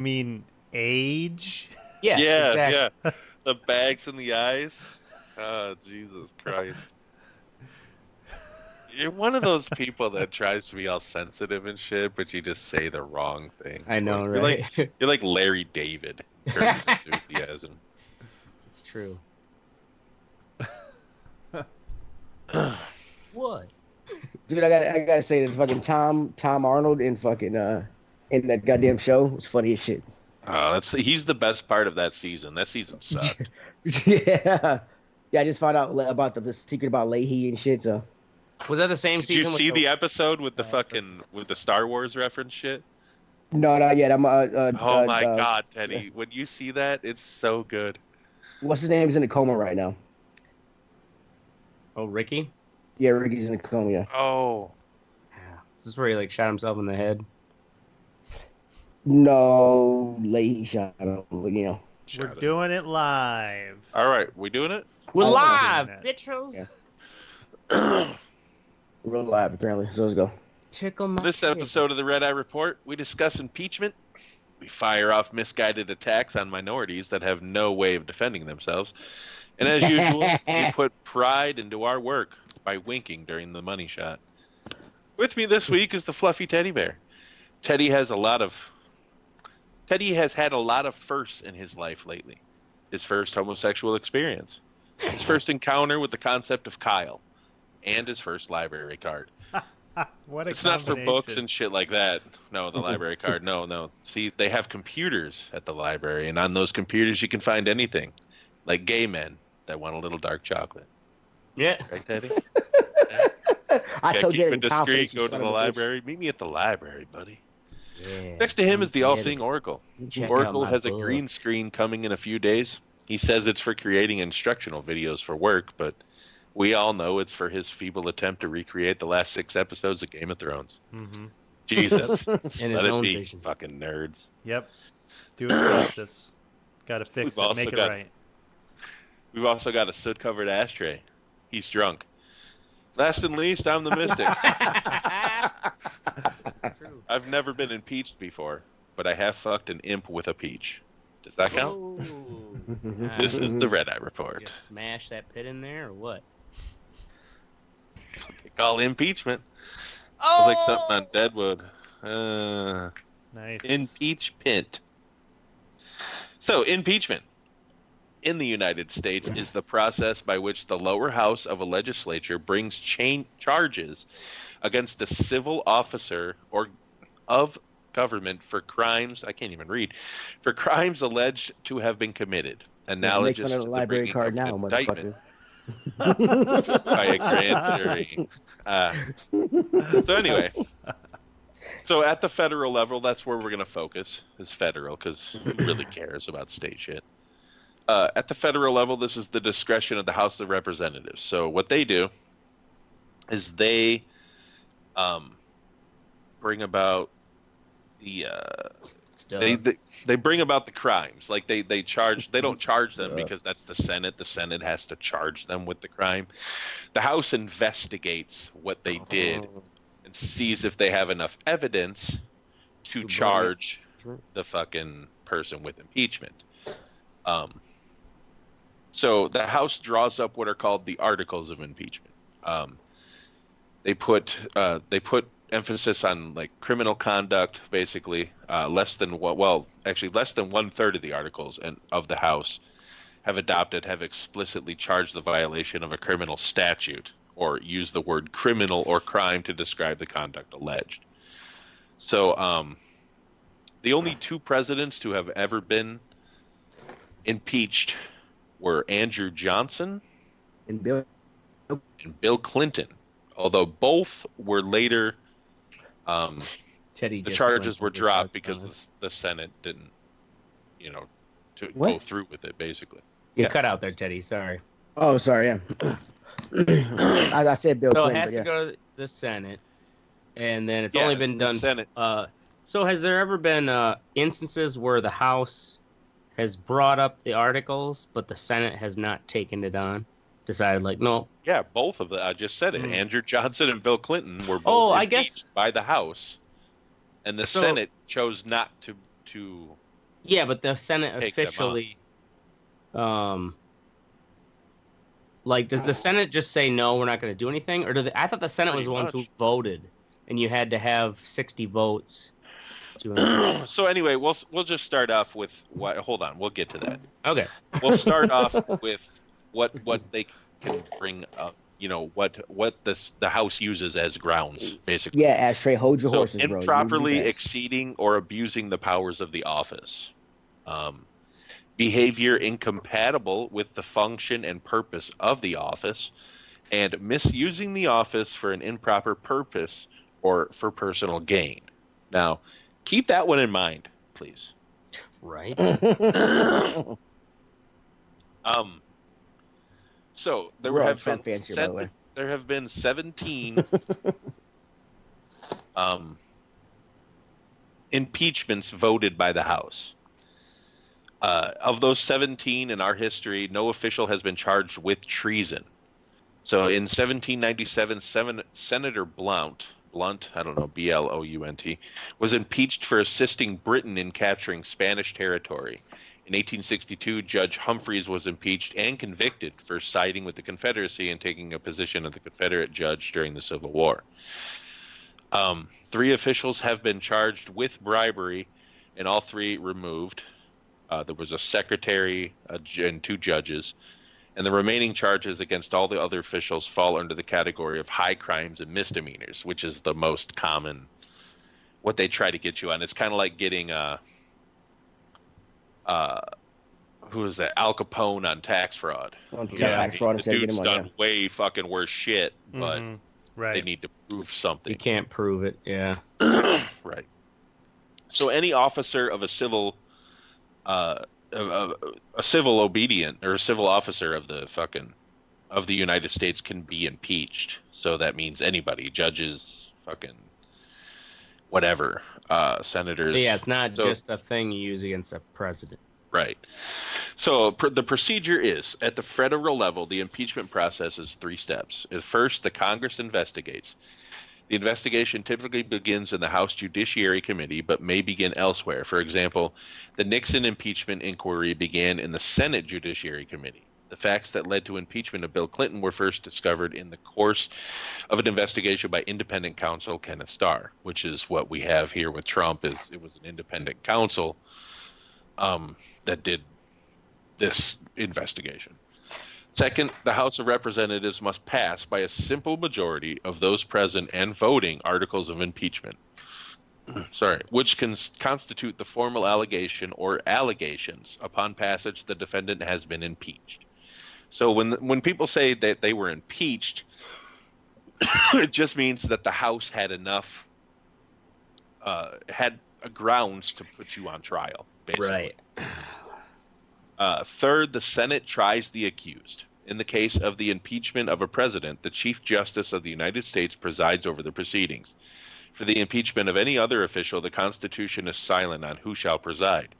mean age? Yeah, Yeah, exactly. yeah. The bags in the eyes. Oh, Jesus Christ. You're one of those people that tries to be all sensitive and shit, but you just say the wrong thing. I know, You're like right? you're like Larry David, Curb Your Enthusiasm. It's true. What? Dude, I gotta say this fucking Tom Arnold in fucking in that goddamn show was funny as shit. Oh, he's the best part of that season. That season sucked. Yeah. Yeah, I just found out about the secret about Leahy and shit, so Was that the same Did you season with see the? the episode with the Star Wars reference shit? no, not yet. I'm Oh my God, Teddy. When you see that, it's so good. what's his name is in a coma right now. Oh, Ricky. Yeah, Ricky's in a coma, yeah. Oh. Is this where he like shot himself in the head? No, Leahy shot him, but, you know. We're doing it live. All right, we doing it? We're Oh, live, doing bitches. Yeah. Real live, apparently. So let's go. Tickle my. This episode of the Red Eye Report, we discuss impeachment. We fire off misguided attacks on minorities that have no way of defending themselves. And as usual, we put pride into our work by winking during the money shot. With me this week is the fluffy teddy bear. Teddy has had a lot of firsts in his life lately. His first homosexual experience, his first encounter with the concept of Kyle, and his first library card. What a It's not for books combination. and shit like that. No, the library card. No. See, they have computers at the library, and on those computers you can find anything, like gay men that want a little dark chocolate. Yeah. Right, Teddy? I told you keep that it in confidence, discreet. you Go to son the of a bitch. library. Meet me at the library, buddy. Yeah. Next to him is the Get all-seeing it. Oracle. Check out Oracle my has a book. green screen coming in a few days. He says it's for creating instructional videos for work, but we all know it's for his feeble attempt to recreate the last 6 episodes of Game of Thrones. Mm-hmm. Jesus. In Let his it own be, vision. fucking nerds. Yep. Do it justice. Got to fix We've it. also Make it got- right. We've also got a soot-covered ashtray. He's drunk. Last and least, I'm the Mystic. True. I've never been impeached before, but I have fucked an imp with a peach. Does that count? Ooh. This is the Red Eye Report. Just smash that pit in there, or what? They call impeachment. Oh, Sounds like something on Deadwood. Nice. Impeachment. So, impeachment in the United States is the process by which the lower house of a legislature brings charges against a civil officer or of government for crimes, I can't even read, for crimes alleged to have been committed. Make Analogous fun of to the the library bringing card of now, an motherfucker. indictment by a grand jury. So anyway, so at the federal level, that's where we're going to focus, is federal, because who really cares about state shit? At the federal level, this is the discretion of the House of Representatives. So what they do is they bring about the they bring about the crimes. Like they don't charge them because that's the Senate. The Senate has to charge them with the crime. The House investigates what they did and sees if they have enough evidence to charge the fucking person with impeachment. So the House draws up what are called the articles of impeachment. They put emphasis on like criminal conduct, basically. Less than 1/3 of the articles of the House have explicitly charged the violation of a criminal statute or use the word criminal or crime to describe the conduct alleged. So the only 2 presidents to have ever been impeached were Andrew Johnson And Bill. and Bill Clinton, although both were later Teddy. the just charges went were over dropped charge because on us. the Senate didn't, to What? go through with it, basically. You Yeah. cut out there, Teddy. Sorry. Oh, sorry, yeah. I said Bill So it Clinton, has but to yeah. go to the Senate, and then it's Yeah, only been the done. Senate. So has there ever been instances where the House has brought up the articles, but the Senate has not taken it on? Decided like, no. Yeah, both of them. I just said it. Mm. Andrew Johnson and Bill Clinton were Oh, both I guess- impeached by the House, and the So- Senate chose not to Yeah, but the Senate Take them off. officially, like, does the Senate just say no, we're not going to do anything, or I thought the Senate was Pretty the ones who much. voted, and you had to have 60 votes to. So anyway, we'll just start off with what. Hold on, we'll get to that. Okay. We'll start off with what they can bring up. You know what the House uses as grounds, basically. Yeah, Ashtray, hold your So horses, bro. You improperly moving fast. exceeding or abusing the powers of the office. Behavior incompatible with the function and purpose of the office, and misusing the office for an improper purpose or for personal gain. Now, keep that one in mind, please. Right. So there We're all have Trump been fans here, by the way. there have been 17 impeachments voted by the House. Of those 17 in our history, no official has been charged with treason. So in 1797, Senator Blount, I don't know, Blount, was impeached for assisting Britain in capturing Spanish territory. In 1862, Judge Humphreys was impeached and convicted for siding with the Confederacy and taking a position of the Confederate judge during the Civil War. 3 officials have been charged with bribery, and all 3 removed. There was a secretary and 2 judges, and the remaining charges against all the other officials fall under the category of high crimes and misdemeanors, which is the most common, what they try to get you on. It's kind of like getting who is that? Al Capone on tax fraud. On Yeah. tax fraud The instead of dude's getting money. done way fucking worse shit, but Mhm. they Right. need to prove something. You can't prove it. Yeah. Right. So any officer of a civil obedient or a civil officer of the United States can be impeached. So that means anybody, judges, fucking whatever, senators. So yeah, it's not So- just a thing you use against a president. Right. So the procedure is, at the federal level, the impeachment process is 3 steps. At first, the Congress investigates. The investigation typically begins in the House Judiciary Committee, but may begin elsewhere. For example, the Nixon impeachment inquiry began in the Senate Judiciary Committee. The facts that led to impeachment of Bill Clinton were first discovered in the course of an investigation by independent counsel Kenneth Starr, which is what we have here with Trump. It was an independent counsel that did this investigation. Second, the House of Representatives must pass by a simple majority of those present and voting articles of impeachment. Which can constitute the formal allegation or allegations. Upon passage, the defendant has been impeached. So when people say that they were impeached, it just means that the House had enough, had grounds to put you on trial, basically. Right. Third, the Senate tries the accused. In the case of the impeachment of a president, the Chief Justice of the United States presides over the proceedings. For the impeachment of any other official, the Constitution is silent on who shall preside,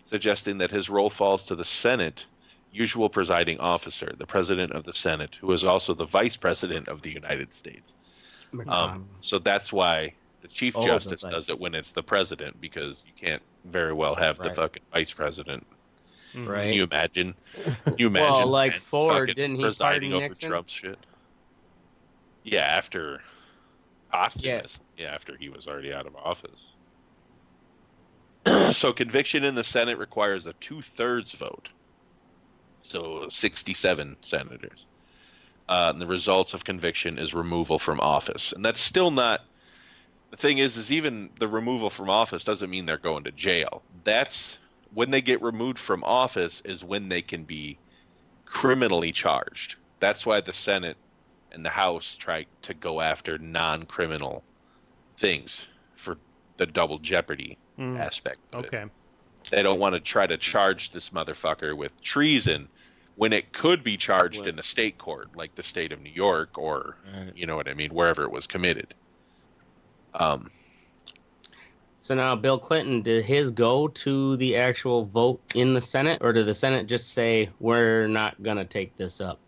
suggesting that his role falls to the Senate, usual presiding officer, the President of the Senate, who is also the Vice President of the United States. So that's why the Chief Justice does it when it's the President, because you can't very well have the fucking Vice President. Right. Can you imagine? Well, like Pence Ford, fucking didn't he presiding pardon over Nixon? Trump's shit? Yeah, after posthumous. Yeah, after he was already out of office. So conviction in the Senate requires a 2/3 vote. So 67 senators. And the results of conviction is removal from office, and that's still not. The thing is even the removal from office doesn't mean they're going to jail. That's when they get removed from office is when they can be criminally charged. That's why the Senate and the House try to go after non-criminal things for the double jeopardy aspect of it. Okay. They don't want to try to charge this motherfucker with treason when it could be charged in a state court, like the state of New York, or you know what I mean, wherever it was committed. So now Bill Clinton, did his go to the actual vote in the Senate, or did the Senate just say, we're not going to take this up?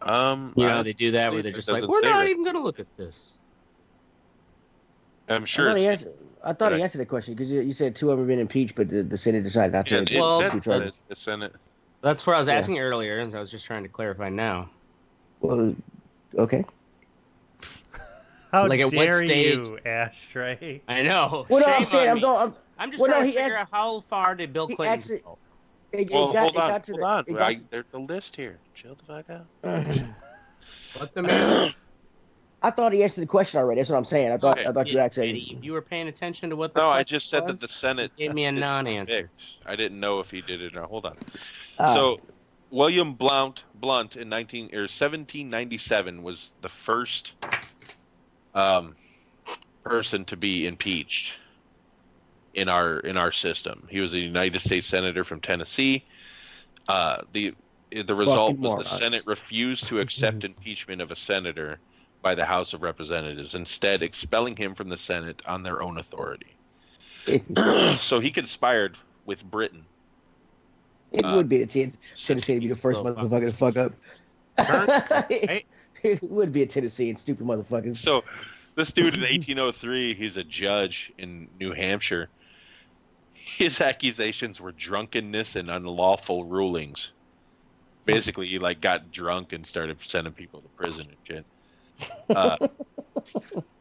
You know how they do that, where they're just like, we're not even going to look at this. I'm sure. I thought he answered the question because you said 2 of them have been impeached, but the Senate decided not to. Yeah, Well, it pursue said charges. the Senate. That's what I was asking earlier, and I was just trying to clarify now. Well, okay. How Like, at what dare stage- you, Ashtray? I know. Well, no, Shame I'm saying on I'm me. going. I'm just well, no, trying to he figure asked- out how far did Bill he Clinton actually- go. Hold on. It got There's the list here. Chill the fuck out. What the man? I thought he answered the question already. That's what I'm saying. I thought you asked that. Eddie, if you were paying attention to what the No, I question just said that was, the Senate you gave me a is non-answer. fixed. I didn't know if he did it or not. Hold on. Ah. So, William Blount in 1797 was the first person to be impeached in our system. He was a United States senator from Tennessee. The result was the Senate refused to accept impeachment of a senator by the House of Representatives, instead expelling him from the Senate on their own authority. So he conspired with Britain. It would be a Tennessee to be the first motherfucker to fuck up. Right? It would be a Tennessee and stupid motherfuckers. So this dude in 1803, he's a judge in New Hampshire. His accusations were drunkenness and unlawful rulings. Basically, he got drunk and started sending people to prison and shit.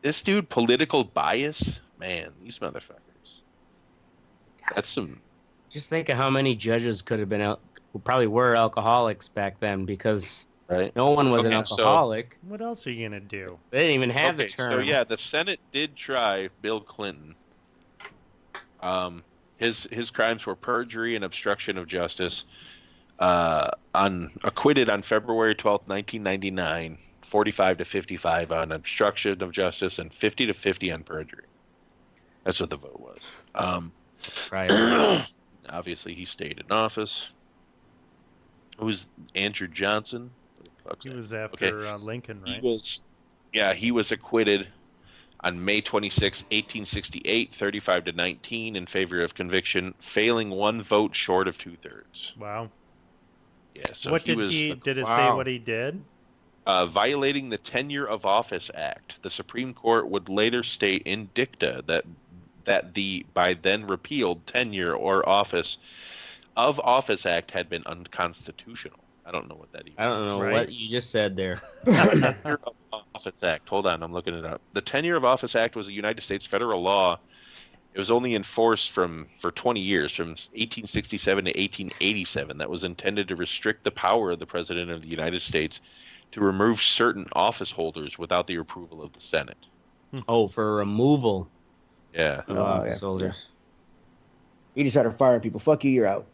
This dude, political bias, man, these motherfuckers. That's some. Just think of how many judges could have been who probably were alcoholics back then, because no one was an alcoholic. What else are you gonna do? They didn't even have the term. So yeah, the Senate did try Bill Clinton. His crimes were perjury and obstruction of justice. Acquitted on February 12th, 1999, 45 to 55 on obstruction of justice and 50 to 50 on perjury. That's what the vote was. Obviously, he stayed in office. It was Andrew Johnson. He was after Lincoln, right? He was acquitted on May 26, 1868, 35 to 19 in favor of conviction, failing one vote short of 2/3. Wow. Yeah. So what did did it say what he did? Violating the Tenure of Office Act. The Supreme Court would later state in dicta that the by then repealed Tenure or Office Act had been unconstitutional. I don't know what that even I don't know what you just said there. Tenure of Office Act. Hold on, I'm looking it up. The Tenure of Office Act was a United States federal law. It was only enforced for 20 years, from 1867 to 1887, that was intended to restrict the power of the President of the United States to remove certain office holders without the approval of the Senate. Oh, for removal Yeah. of office holders. You just started firing people. Fuck you, you're out.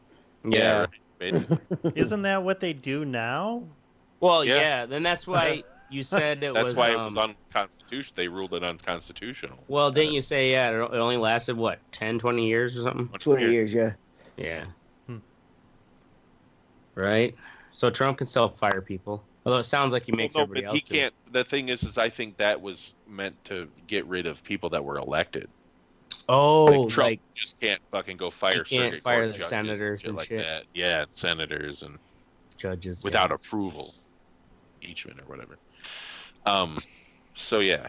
Yeah. Right, basically. Isn't that what they do now? Well, yeah. Then that's why you said it was. That's why it was unconstitutional. They ruled it unconstitutional. Well, didn't you say, it only lasted, 10, 20 years or something? 20 years, yeah. Yeah. Right? So Trump can still fire people. Although it sounds like he makes everybody else do it. He can't. The thing is I think that was meant to get rid of people that were elected. Oh, Trump just can't fucking go fire circuit fire court the judges senators and like shit. that. Yeah, senators and judges without approval, impeachment or whatever. So yeah,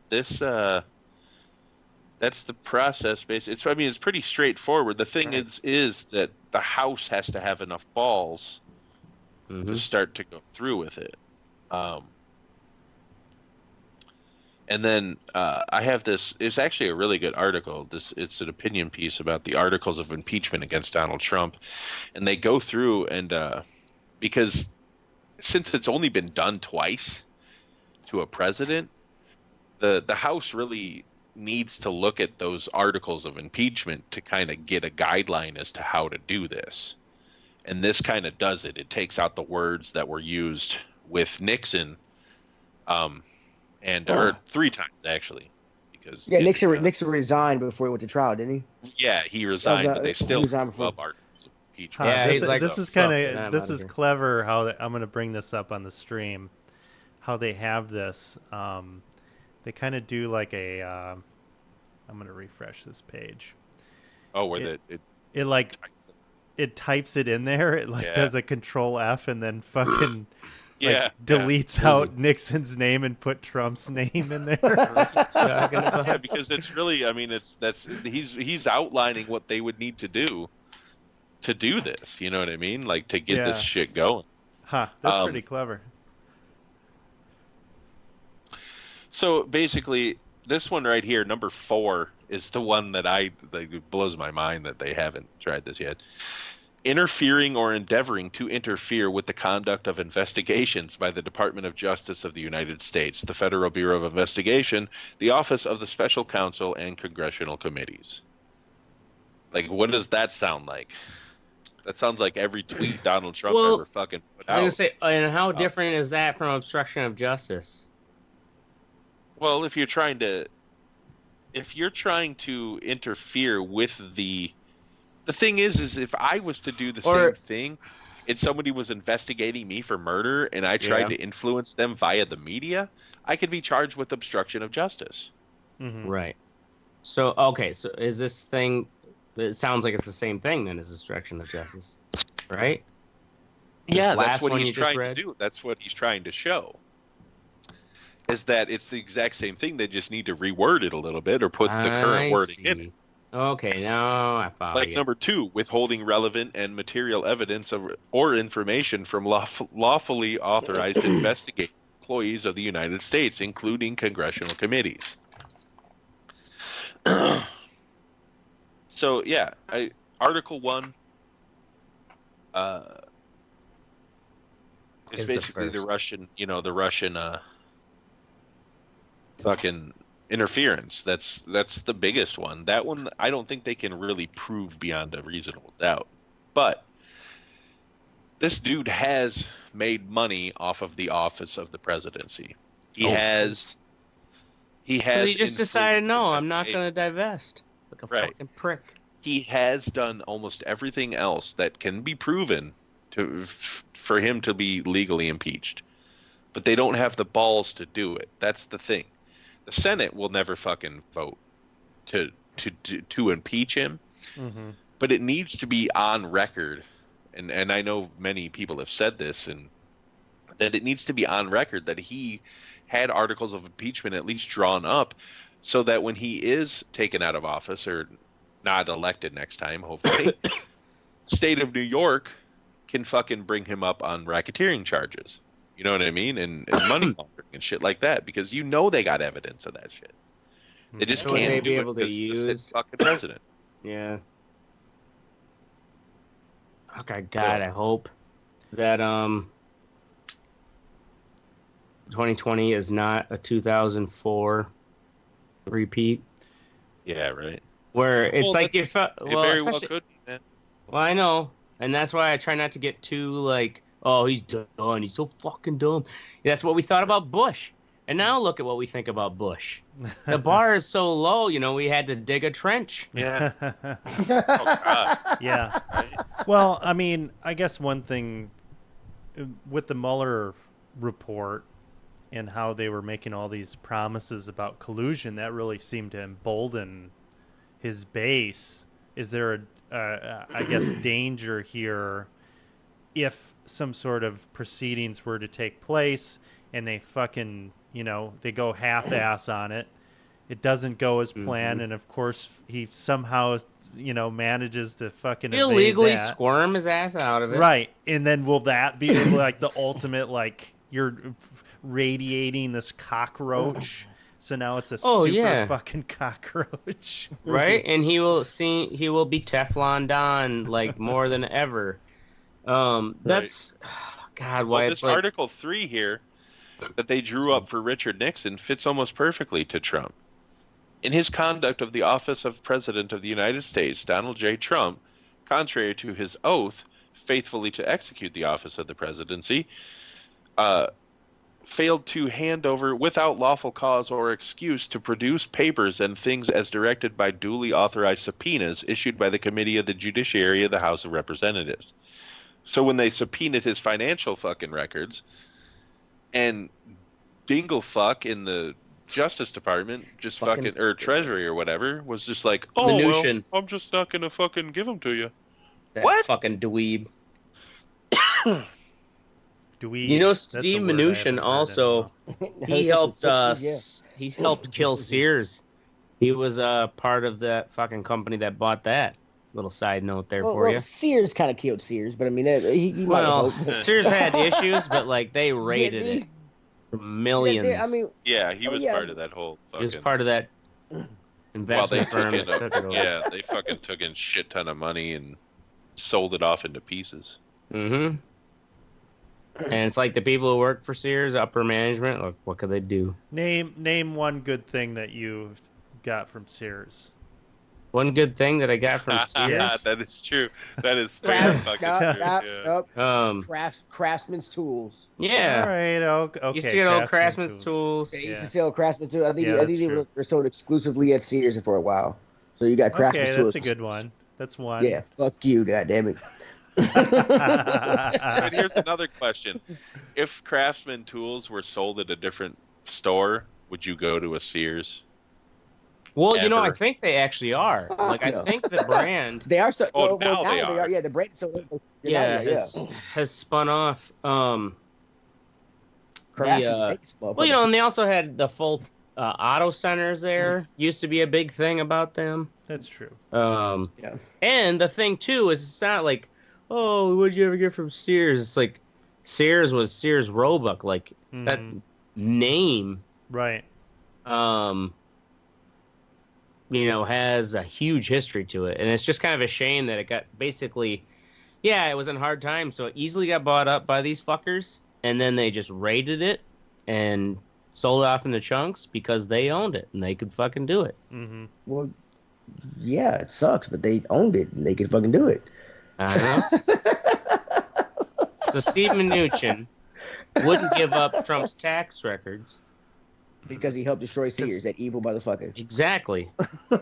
this that's the process. Basically, it's pretty straightforward. The thing is that the House has to have enough balls to start to go through with it. And then I have this. It's actually a really good article. It's an opinion piece about the articles of impeachment against Donald Trump, and they go through and because since it's only been done twice to a president, the House really needs to look at those articles of impeachment to kind of get a guideline as to how to do this. And this kind of does it. It takes out the words that were used with Nixon. Or 3 times actually, because Nixon resigned before he went to trial, didn't he? Yeah, he resigned, but they still love articles of impeachment. Yeah, this is clever. How I'm going to bring this up on the stream. How they have this, they kind of do like a. I'm going to refresh this page. Oh, where it types it in there. It does a Control F and then fucking Yeah, deletes out Nixon's name and put Trump's name in there. Yeah, because it's really, I mean, he's outlining what they would need to do this. You know what I mean? Like to get this shit going. Huh? That's pretty clever. So basically, this one right here, number 4, is the one that it blows my mind that they haven't tried this yet. Interfering or endeavoring to interfere with the conduct of investigations by the Department of Justice of the United States, the Federal Bureau of Investigation, the Office of the Special Counsel, and congressional committees. Like, what does that sound like? That sounds like every tweet Donald Trump ever fucking put out. I was gonna say, and how different is that from obstruction of justice? Well, if you're trying to interfere with the thing is if I was to do the same thing and somebody was investigating me for murder and I tried to influence them via the media, I could be charged with obstruction of justice. Mm-hmm. Right. So, okay. So is this thing, it sounds like it's the same thing then as obstruction of justice, right? Yeah, that's what he's trying to do. That's what he's trying to show. Is that it's the exact same thing. They just need to reword it a little bit or put the current wording in it. Okay, now I follow you. Number 2, withholding relevant and material evidence or information from lawfully authorized investigating employees of the United States, including congressional committees. So, yeah, Article 1 is basically the Russian, fucking interference. That's the biggest one. That one I don't think they can really prove beyond a reasonable doubt. But this dude has made money off of the office of the presidency. He has he just decided, no, I'm not going to divest. Like a fucking prick. He has done almost everything else that can be proven for him to be legally impeached. But they don't have the balls to do it. That's the thing. The Senate will never fucking vote to impeach him, but it needs to be on record, and I know many people have said this, and that it needs to be on record that he had articles of impeachment at least drawn up, so that when he is taken out of office or not elected next time, hopefully, state of New York can fucking bring him up on racketeering charges. You know what I mean? And money laundering and shit like that, because they got evidence of that shit. They just can't do it because he's a fucking president. Yeah. Okay, God, I hope that 2020 is not a 2004 repeat. Yeah, right. Where it's like it very well could be, man. Well, I know, and that's why I try not to get too like, oh, he's done. He's so fucking dumb. That's what we thought about Bush. And now look at what we think about Bush. The bar is so low, we had to dig a trench. Yeah. Oh, God. Yeah. Well, I mean, I guess one thing with the Mueller report and how they were making all these promises about collusion, that really seemed to embolden his base. Is there I guess, danger here if some sort of proceedings were to take place and they fucking, they go half-ass on it, it doesn't go as planned, and of course he somehow, manages to fucking illegally squirm his ass out of it. Right, and then will that be like the ultimate, like, you're radiating this cockroach, so now it's a super fucking cockroach. Right, and he will be Teflon Don, like, more than ever. That's God. Why this Article 3 here that they drew up for Richard Nixon fits almost perfectly to Trump. In his conduct of the office of President of the United States, Donald J. Trump, contrary to his oath faithfully to execute the office of the presidency, failed to hand over without lawful cause or excuse to produce papers and things as directed by duly authorized subpoenas issued by the Committee of the Judiciary of the House of Representatives. So when they subpoenaed his financial fucking records, and Dinglefuck in the Justice Department just fucking or Treasury or whatever was just like, oh, well, I'm just not gonna fucking give them to you. That fucking dweeb. Do we? You know, That's a Steve word I haven't Mnuchin heard in a also while. he Since the helped 60s, he helped kill Sears. He was part of that fucking company that bought that. Little side note there for you. Sears kind of killed Sears, but I mean, he might Well, have helped. Sears had issues, but like they Yeah, rated they- it for millions. I mean, Yeah, he was yeah. part of that whole He was fucking. part of that Well, investment firm that took it over. yeah, they fucking took in shit ton of money and sold it off into pieces. Mm-hmm. And it's like the people who work for Sears, upper management, like what could they do? Name one good thing that you got from Sears. One good thing that I got from Sears. That is true. That is very fucking true. Craftsman's tools. Yeah. All right. Okay. Used to get old Craftsman's tools. They used to sell Craftsman's tools. I think Yeah, they were sold exclusively at Sears for a while. So you got Craftsman's Okay, tools. that's a good one. That's one. Yeah. Fuck you, goddammit. But here's another question: if Craftsman tools were sold at a different store, would you go to a Sears? Well, you know, I Ever. think they actually are. Like, I think the brand. They are so. Oh, well, now they are. Yeah, the brand is so. Has spun off. Craftsman makes Well, you know, and they also had the full auto centers there. Used to be a big thing about them. That's true. Yeah. And the thing too is, it's not like, oh, what'd you ever get from Sears? It's like Sears was Sears Roebuck, like that name. Right. You know, has a huge history to it, and it's just kind of a shame that it got basically, yeah, it was in hard times, so it easily got bought up by these fuckers, and then they just raided it and sold it off into chunks because they owned it and they could fucking do it. Mm-hmm. Well, yeah, it sucks, but they owned it and they could fucking do it. Uh-huh. So Steve Mnuchin wouldn't give up Trump's tax records. Because he helped destroy Sears, that evil motherfucker. Exactly. And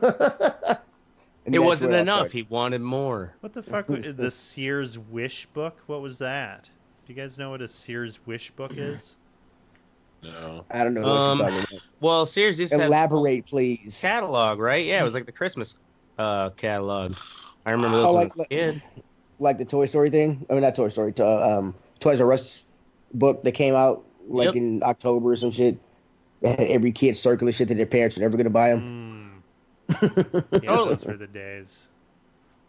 It that's wasn't where it all enough. started. He wanted more. What the fuck? The Sears Wish Book? What was that? Do you guys know what a Sears Wish Book is? No. I don't know what you're talking about. Well, Sears used to have Elaborate, please. catalog, right? Yeah, it was like the Christmas catalog. I remember those when I was a kid. Like the Toy Story thing? I mean, not Toy Story. Toys R Us book that came out in October or some shit. That had every kid circling shit that their parents were never going to buy them. Yeah, those were the days.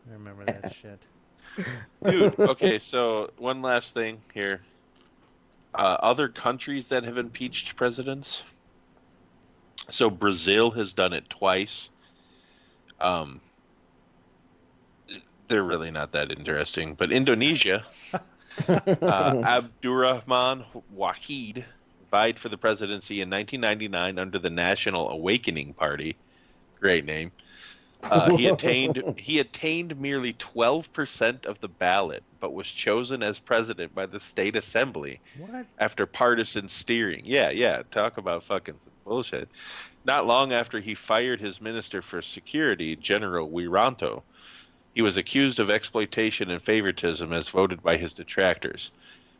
I remember that shit. Dude, okay, so one last thing here. Other countries that have impeached presidents. So Brazil has done it twice. They're really not that interesting. But Indonesia, Abdurrahman Wahid vied for the presidency in 1999 under the National Awakening Party. Great name. He attained merely 12% of the ballot, but was chosen as president by the state assembly. What? After partisan steering. Yeah. Talk about fucking bullshit. Not long after he fired his minister for security, General Wiranto, he was accused of exploitation and favoritism as voted by his detractors.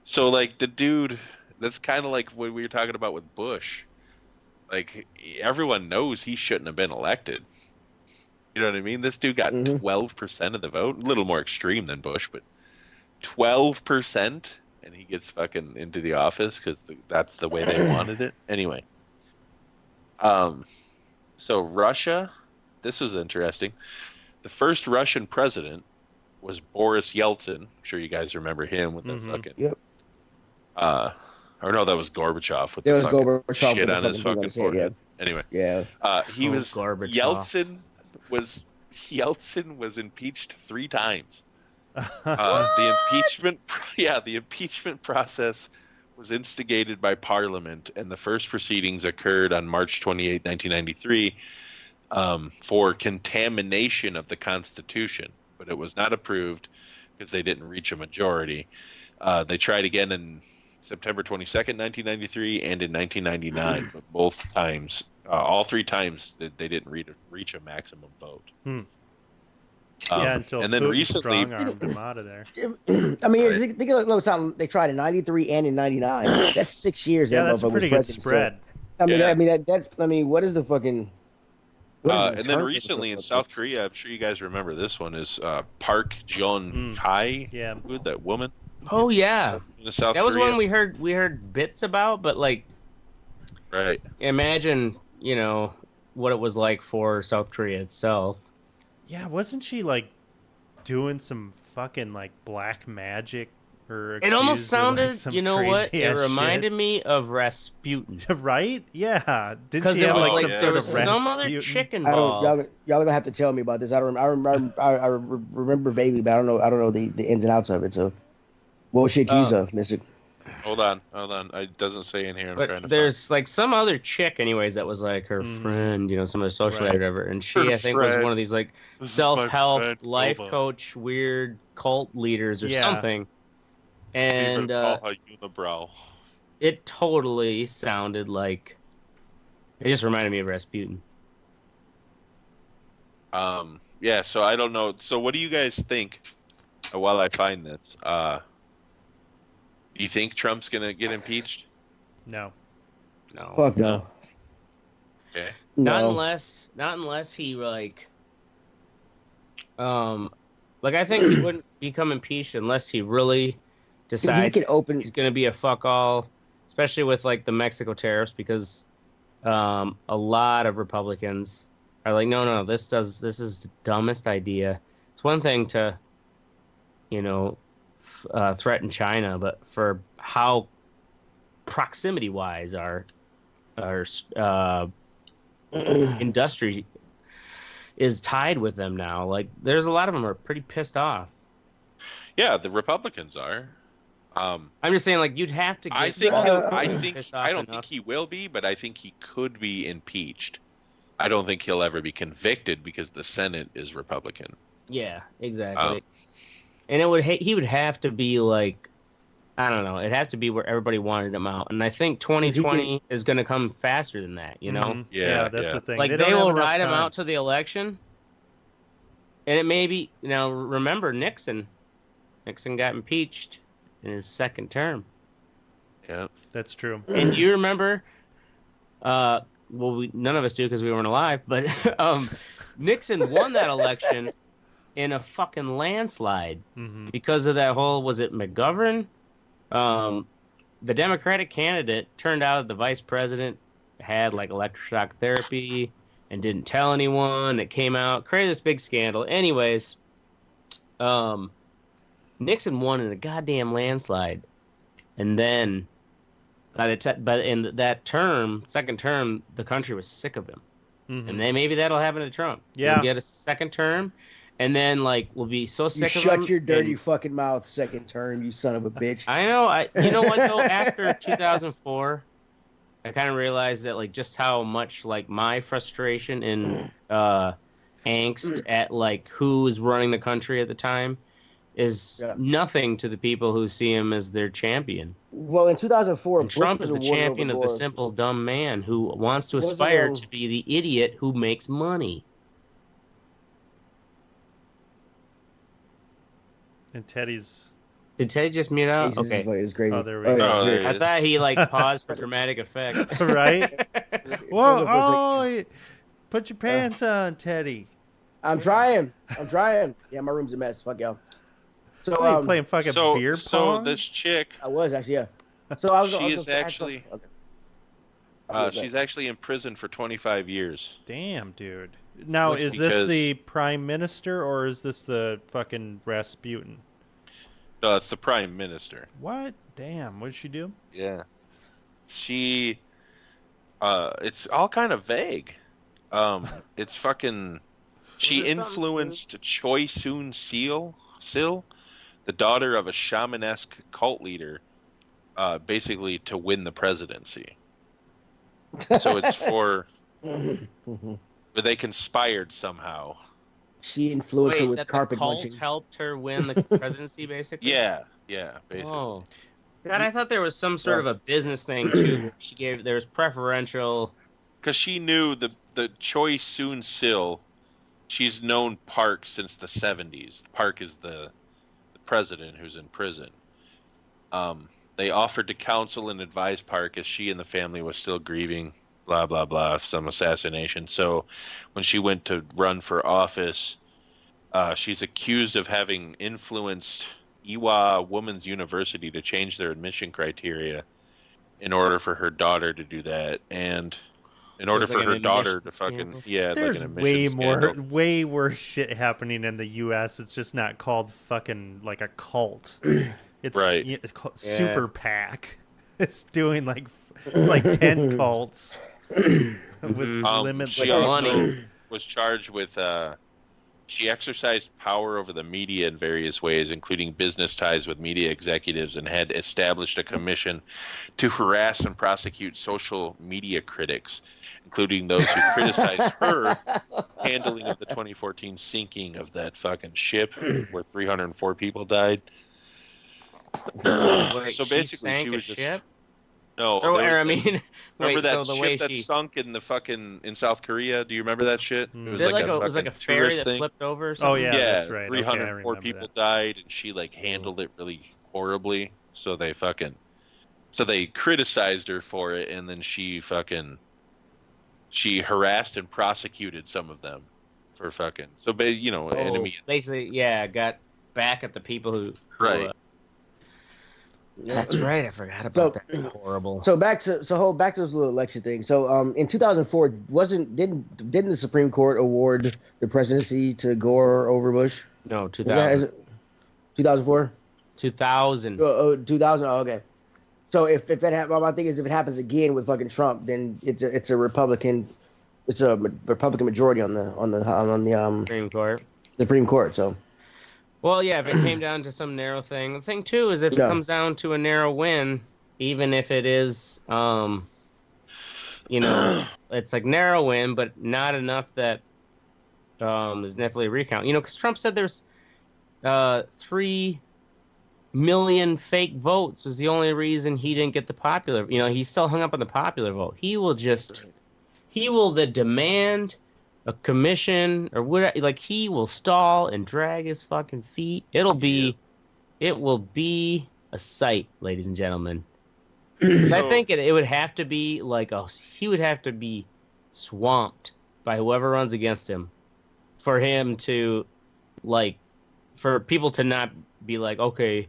So, like, the dude, that's kind of like what we were talking about with Bush. Like, everyone knows he shouldn't have been elected. You know what I mean? This dude got 12% of the vote. A little more extreme than Bush, but 12%, and he gets fucking into the office because that's the way they wanted it. Anyway. So Russia, this was interesting. The first Russian president was Boris Yeltsin. I'm sure you guys remember him with the fucking... Yep. Or no, that was Gorbachev with There the was fucking Gorbachev shit with on the his fucking fucking thing on his head, forehead. Anyway. Yeah. He was... Gorbachev. Yeltsin was impeached 3 times. The impeachment process was instigated by Parliament, and the first proceedings occurred on March 28, 1993, for contamination of the Constitution, but it was not approved because they didn't reach a majority. They tried again in September 22nd, 1993, and in 1999, but both times, all 3 times, they didn't reach a maximum vote. Yeah, until and then Putin recently, strong-armed him out of there. I mean, think of the time they tried in 93 and in 99. That's 6 years. Yeah, that that's a motherfucker pretty was good president. spread. So, Yeah. I mean, what is the fucking... what is the and then term for recently in this? South Korea, I'm sure you guys remember this one, is Park Geun-hye, Yeah. that woman. Oh yeah, South that was Korea. one we heard bits about, but like, right? Imagine what it was like for South Korea itself. Yeah, wasn't she like doing some fucking like black magic or It almost accused of like sounded, some you know what? crazy It ass reminded shit? me of Rasputin. Right? Yeah. Didn't Because she it have was like like some there sort was of some other Rasputin? chick I don't. involved. Y'all are gonna have to tell me about this. I don't. I remember vaguely, but I don't know. I don't know the ins and outs of it. So, what was she accused of, Mister? Hold on. It doesn't say in here. I'm trying But to there's like some other chick, anyways, that was like her friend, some other socialite Right. or whatever. And she, Her I think, was friend. one of these like This is my self-help, friend, life Nova. coach, weird cult leaders or Yeah. something. And call her unibrow. it totally sounded like it just reminded me of Rasputin. Yeah. So I don't know. So what do you guys think? While I find this, do you think Trump's gonna get impeached? No. No, Fuck no. Okay. not No. unless he like I think he wouldn't become impeached unless he really decides he's going to be a fuck all, especially with like the Mexico tariffs, because a lot of Republicans are like, no, this is the dumbest idea. It's one thing to, threaten China, but for how proximity wise our industry is tied with them now. Like, there's a lot of them are pretty pissed off. Yeah, the Republicans are. I'm just saying, like, you'd have to. Get I don't think he will be, but I think he could be impeached. I don't think he'll ever be convicted because the Senate is Republican. Yeah, exactly. And he would have to be like, I don't know. It'd have to be where everybody wanted him out. And I think 2020 is going to come faster than that, Mm-hmm. Yeah, that's the thing. Like, they will ride him out to the election. And it may be, remember Nixon. Nixon got impeached in his second term. Yeah. That's true. And you remember, none of us do because we weren't alive, but Nixon won that election in a fucking landslide because of that whole, was it McGovern? The Democratic candidate turned out the vice president had like electroshock therapy and didn't tell anyone. It came out, created this big scandal. Anyways, Nixon won in a goddamn landslide, and then but in that second term, the country was sick of him, and then maybe that'll happen to Trump. Yeah, he'll get a second term. And then, like, we'll be so sick of him. Shut your dirty fucking mouth, second term, you son of a bitch. I know. You know what, though? After 2004, I kind of realized that, like, just how much, like, my frustration and angst at, like, who was running the country at the time is nothing to the people who see him as their champion. Well, in 2004, Trump is the champion of the simple, dumb man who wants to aspire to be the idiot who makes money. And Teddy's. Did Teddy just mute out? Okay. It's great. Oh, there we go. I thought he like paused for dramatic effect. Right? Whoa! Oh, put your pants on, Teddy. I'm trying. Yeah, my room's a mess. Fuck y'all. So are you playing fucking beer pong? So this chick. I was actually, yeah. So I was. She's actually in prison for 25 years. Damn, dude. Now, is this the prime minister or is this the fucking Rasputin? No, it's the prime minister. What? Damn, what did she do? Yeah. She, it's all kind of vague. It's fucking, she influenced Choi Soon-sil, the daughter of a shamanesque cult leader, basically to win the presidency. So it's for... But they conspired somehow. She influenced her with carpet munching. Helped her win the presidency, basically. Yeah, basically. Oh, God! I thought there was some sort of a business thing too. There was preferential. Because she knew the Choi Soon-sil. She's known Park since the 70s. Park is the president who's in prison. They offered to counsel and advise Park as she and the family was still grieving. Blah, blah, blah, some assassination. So when she went to run for office, she's accused of having influenced Iowa Women's University to change their admission criteria in order for her daughter to do that, and in order for her daughter to fucking There's like an admission scandal. way worse shit happening in the U.S. It's just not called fucking like a cult. It's right. It's called Super PAC. It's doing like it's like 10 cults with limitless she also was charged with she exercised power over the media in various ways, including business ties with media executives, and had established a commission to harass and prosecute social media critics, including those who criticized her handling of the 2014 sinking of that fucking ship where 304 people died. Wait, so basically, she was ship? No, remember that ship that sunk in the fucking in South Korea? Do you remember that shit? It was like a, it was like a ferry that flipped over. Or something? Oh yeah, that's right. 304 people died, and she like handled it really horribly. So they criticized her for it, and then she harassed and prosecuted some of them for fucking enemy. Basically, got back at the people who right. That's right. I forgot about that. Horrible. So back to this little election thing. So in 2004, didn't the Supreme Court award the presidency to Gore over Bush? No, 2000. 2004. 2000. 2000. Oh, okay. So if that happens, my thing is if it happens again with fucking Trump, then it's a Republican majority on the Supreme Court. Supreme Court. So. Well, yeah, if it came down to some narrow thing. The thing, too, is if it comes down to a narrow win, even if it is, it's like narrow win, but not enough that is definitely a recount. Because Trump said there's 3 million fake votes is the only reason he didn't get the popular. He's still hung up on the popular vote. He will demand a commission or whatever, like he will stall and drag his fucking feet. It will be a sight, ladies and gentlemen. I think it would have to be he would have to be swamped by whoever runs against him for him to for people to not be like, okay,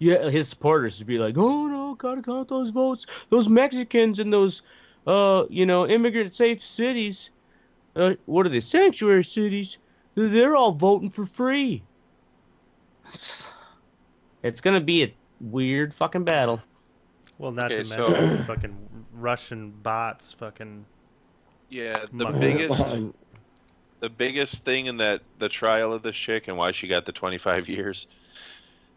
yeah, his supporters to be like, oh no, gotta count those votes, those Mexicans in those immigrant safe cities. What are they? Sanctuary cities? They're all voting for free. It's gonna be a weird fucking battle. Well, not to mention the fucking Russian bots. Fucking the biggest thing in the trial of this chick and why she got the 25 years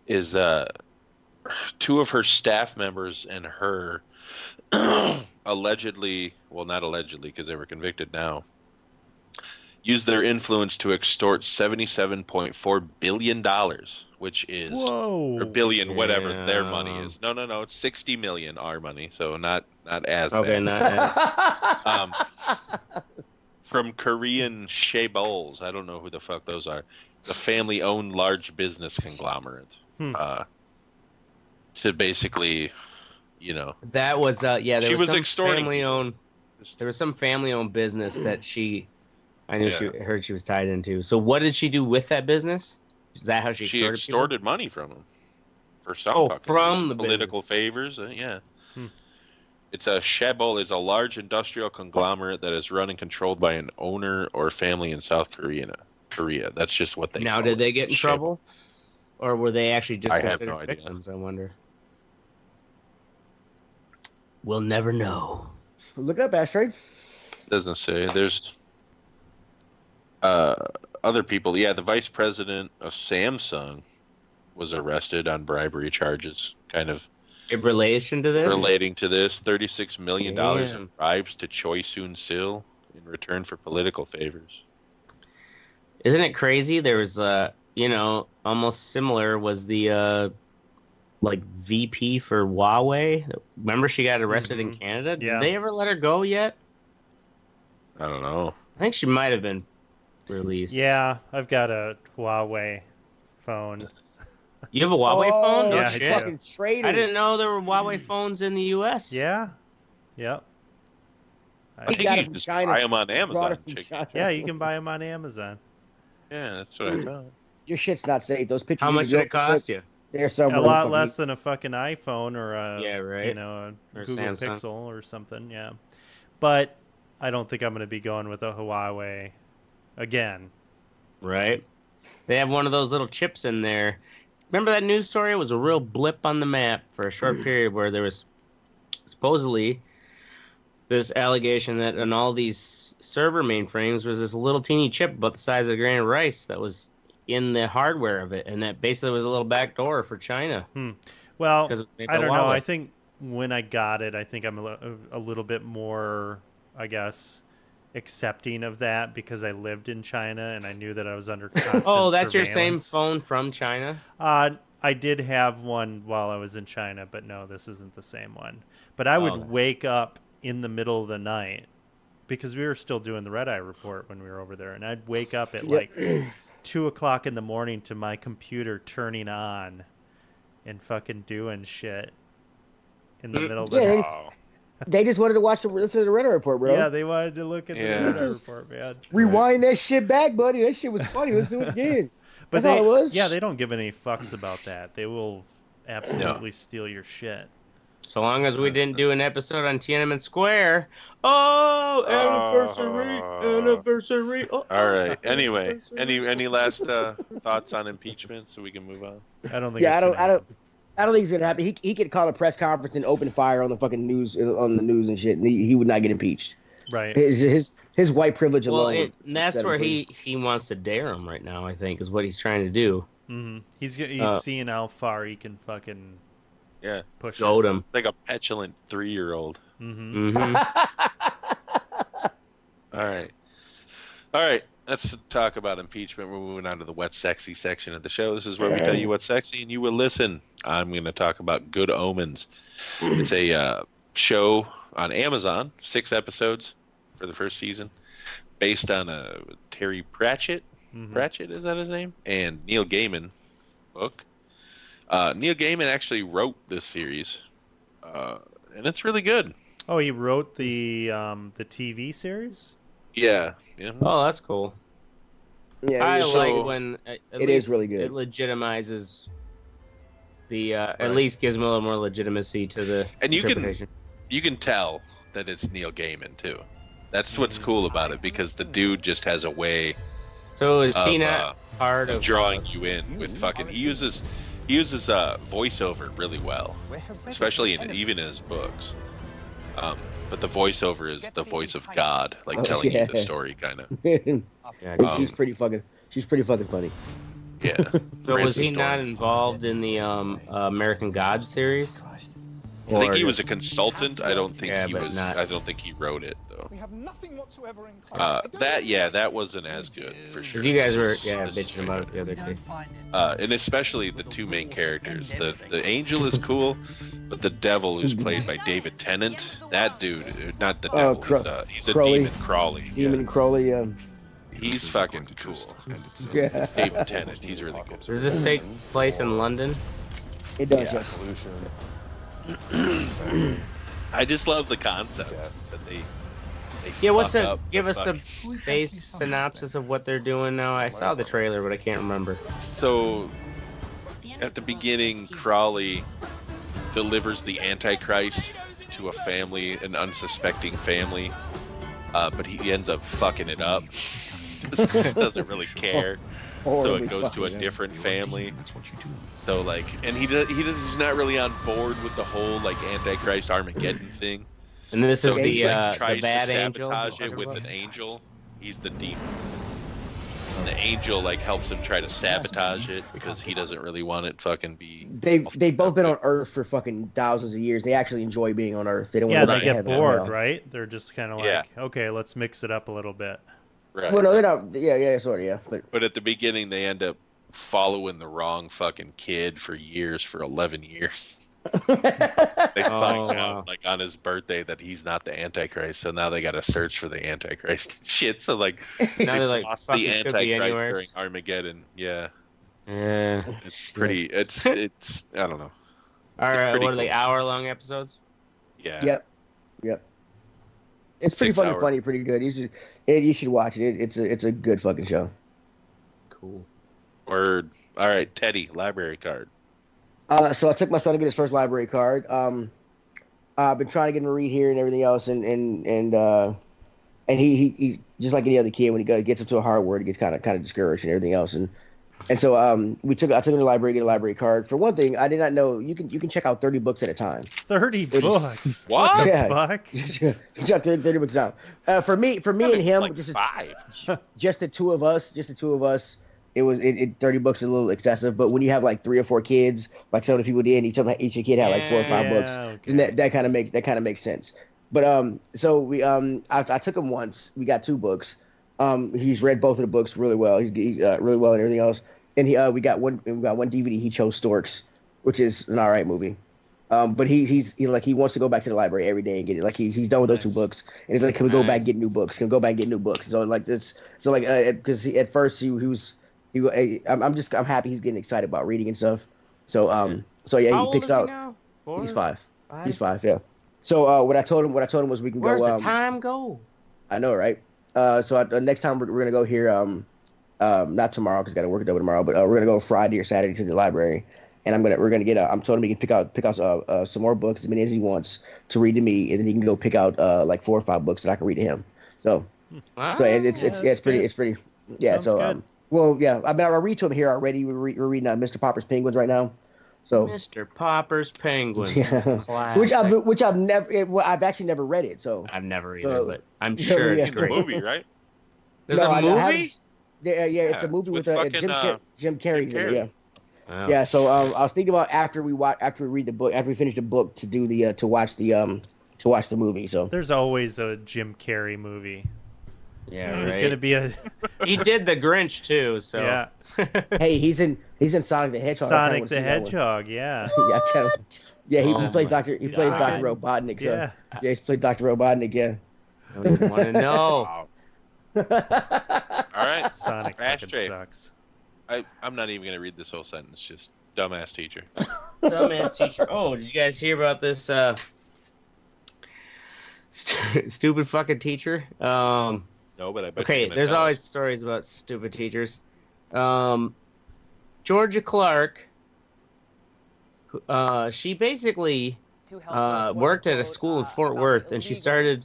is 2 of her staff members and her allegedly, well, not allegedly because they were convicted now, used their influence to extort $77.4 billion, which is or billion, whatever their money is. No, it's 60 million our money, so not as bad. Not as. From Korean chaebols, I don't know who the fuck those are. The family-owned large business conglomerate. To basically, that was there she was extorting. Family-owned. There was some family-owned business that I knew heard she was tied into. So what did she do with that business? Is that how she extorted money from them for some from the political business. favors? It's a chaebol is a large industrial conglomerate that is run and controlled by an owner or family in South Korea. That's just what they. Now, did they get in trouble, or were they actually just considered victims? I wonder. We'll never know. Look it up, Ashtray. Doesn't say. There's other people. Yeah, the vice president of Samsung was arrested on bribery charges, kind of in relation to this. Relating to this, $36 million in bribes to Choi Soon-sil in return for political favors. Isn't it crazy? There was almost similar was the VP for Huawei. Remember she got arrested in Canada? Did they ever let her go yet? I don't know. I think she might have been released. Yeah, I've got a Huawei phone. You have a Huawei phone? No shit. Fucking traitor. I didn't know there were Huawei phones in the U.S. Yeah. Yep. I think you can just buy them on Amazon. Yeah, you can buy them on Amazon. Yeah, that's what I thought. Your shit's not safe. Those pictures. How much did it cost you? They're somewhere a lot fucking- less than a fucking iPhone or a right. you know, a Or Google Samsung. Pixel or something. Yeah, but I don't think I'm going to be going with a Huawei again. Right. They have one of those little chips in there. Remember that news story? It was a real blip on the map for a short period where there was supposedly this allegation that in all these server mainframes was this little teeny chip about the size of a grain of rice that was in the hardware of it, and that basically was a little back door for China. Well, 'Cause it was made I by don't know. I Huawei. think when I got it, I think I'm a little bit more, I guess, accepting of that because I lived in China and I knew that I was under constant Oh, that's your same surveillance. phone from China? I did have one while I was in China, but no, this isn't the same one. But I would Oh. wake up in the middle of the night because we were still doing the Red Eye Report when we were over there, and I'd wake up at like 2 o'clock in the morning to my computer turning on and fucking doing shit in the middle of the Yeah, night. they just wanted to listen to the Red Eye Report, bro. Yeah, they wanted to look at the Red Eye Report, man. Rewind that shit back, buddy. That shit was funny. Let's do it again. But That's all it was. yeah, they don't give any fucks about that. They will absolutely steal your shit. So long as we didn't do an episode on Tiananmen Square. Oh, anniversary. Oh, All right. Anyway, any last thoughts on impeachment so we can move on? I don't think. Yeah, it's gonna happen. I don't think it's gonna happen. He could call a press conference and open fire on the fucking news and shit, and he would not get impeached. Right. His white privilege well, alone. and that's where he wants to dare him right now, I think, is what he's trying to do. Mm-hmm. He's seeing how far he can fucking push Goad it. him. Like a petulant 3-year-old. Mm-hmm. All right. Let's talk about impeachment. We're moving on to the wet sexy section of the show. This is where we tell you what's sexy and you will listen. I'm going to talk about Good Omens. It's a show on Amazon, 6 episodes for the first season, based on a Terry Pratchett. Pratchett, is that his name? And Neil Gaiman book. Neil Gaiman actually wrote this series, and it's really good. Oh, he wrote the TV series? Yeah. Oh, that's cool. Yeah, I so like when it is really good. It legitimizes the at least gives him a little more legitimacy to the And interpretation. you can tell that it's Neil Gaiman too. That's what's cool about it, because the dude just has a way So is he of, not part of drawing you in with fucking. He uses voiceover really well, especially even in his books. But the voiceover is the voice of God, like telling you the story, kind of. And she's pretty fucking funny. Yeah. So was he Francis not Dorn. involved in the American Gods series? I think he was a consultant. I don't think he but was. not- I don't think he wrote it though. We have nothing whatsoever in common. That wasn't as good for sure. Because you guys were This is bitching about it the other day. and especially the two main characters. The angel is cool, but the devil, who's played by David Tennant, that dude, not the devil, he's a Crowley. demon, Crawley. Demon Crowley. He's fucking cool. Yeah. David Tennant, he's really good. Does this take place in London? It does. Yes. I just love the concept that they Yeah, what's fuck the up give us the fucking- base synopsis of what they're doing now? I saw the trailer, but I can't remember. So at the beginning, Crawley delivers the Antichrist to a family, an unsuspecting family, but he ends up fucking it up. Doesn't really care, so it goes to a different family. So like, and he's not really on board with the whole like Antichrist Armageddon thing. And this So is he the tries bad to angel. sabotage it with an angel. He's the demon. And the angel like helps him try to sabotage it because he doesn't really want it fucking be. They've both been on Earth for fucking thousands of years. They actually enjoy being on Earth. They don't Yeah, want to they get heaven or bored, hell. right? They're just kind of like, okay, let's mix it up a little bit. Right. Well, no, they're not. Yeah, sort of. Yeah, But at the beginning, they end up following the wrong fucking kid for years, for 11 years. They find out like on his birthday that he's not the Antichrist, so now they got to search for the Antichrist. Shit, so like Now they they're like, lost fuck, the it could be Antichrist anywhere. during Armageddon. Yeah, Yeah. it's pretty. It's I don't know. All It's right, pretty what are they? cool. Hour-long episodes? Yeah. Yep. It's pretty 6 fucking hours. funny, pretty good. You should watch it. It's a good fucking show. Cool. Word. All right, Teddy, library card. So I took my son to get his first library card. I've been trying to get him to read here and everything else, and he just like any other kid when he gets up to a hard word, he gets kind of discouraged and everything else, and so I took him to the library to get a library card. For one thing, I did not know you can check out 30 books at a time. 30 books. What? Yeah. Fuck? Check 30 books out. For me and him, like just 5. just the two of us, it 30 books is a little excessive. But when you have like 3 or 4 kids, like some of the people did, each kid had like 4 or 5 books, okay. and that kind of makes sense. But so we I took him once. We got 2 books. He's read both of the books really well. He's really well and everything else. And we got one DVD. He chose Storks, which is an all right movie. But he wants to go back to the library every day and get it. Like he's done with those 2 books, and he's like, can we go back and get new books? Can we go back and get new books? So like this, so like because at first I'm happy he's getting excited about reading and stuff. So yeah, How he picks old out. is he now? 4? He's 5. 5? He's 5. Yeah. So what I told him was we can Where's go. the time go? I know, right? So next time we're gonna go here. Not tomorrow because I got to work it over tomorrow. But we're gonna go Friday or Saturday to the library, and we're gonna get. I'm told him he can pick out some more books, as many as he wants to read to me, and then he can go pick out like 4 or 5 books that I can read to him. So it's pretty. Yeah. Sounds so good. well, yeah. I mean, I read to him here already. We're reading Mr. Popper's Penguins right now. So Mr. Popper's Penguins. yeah, Classic. which I've actually never read it. So I've never either, So- but I'm sure it's It's a great. movie, right? There's No, a I haven't- movie? yeah, it's a movie with fucking, Jim Carrey's in it. Yeah. Oh. Yeah, so I was thinking about after we read the book, after we finish the book, to do the to watch the movie. So There's always a Jim Carrey movie. Yeah, There's right. going to be a He did the Grinch too, so yeah, hey, he's in Sonic the Hedgehog. I kinda Sonic wanna the see that one. Hedgehog, yeah. Yeah, he Oh plays my He plays God. Dr. Robotnik. So Yeah. yeah, he's played Dr. Robotnik. Yeah. I don't even want to know. All right. Sonic fucking Ashtray. sucks. I'm not even gonna read this whole sentence. Just dumbass teacher. Dumbass teacher. Oh, did you guys hear about this stupid fucking teacher? No, but I bet. Okay, you're gonna there's tell always us. stories about stupid teachers. Georgia Clark, she basically worked at a school in Fort Worth, and she started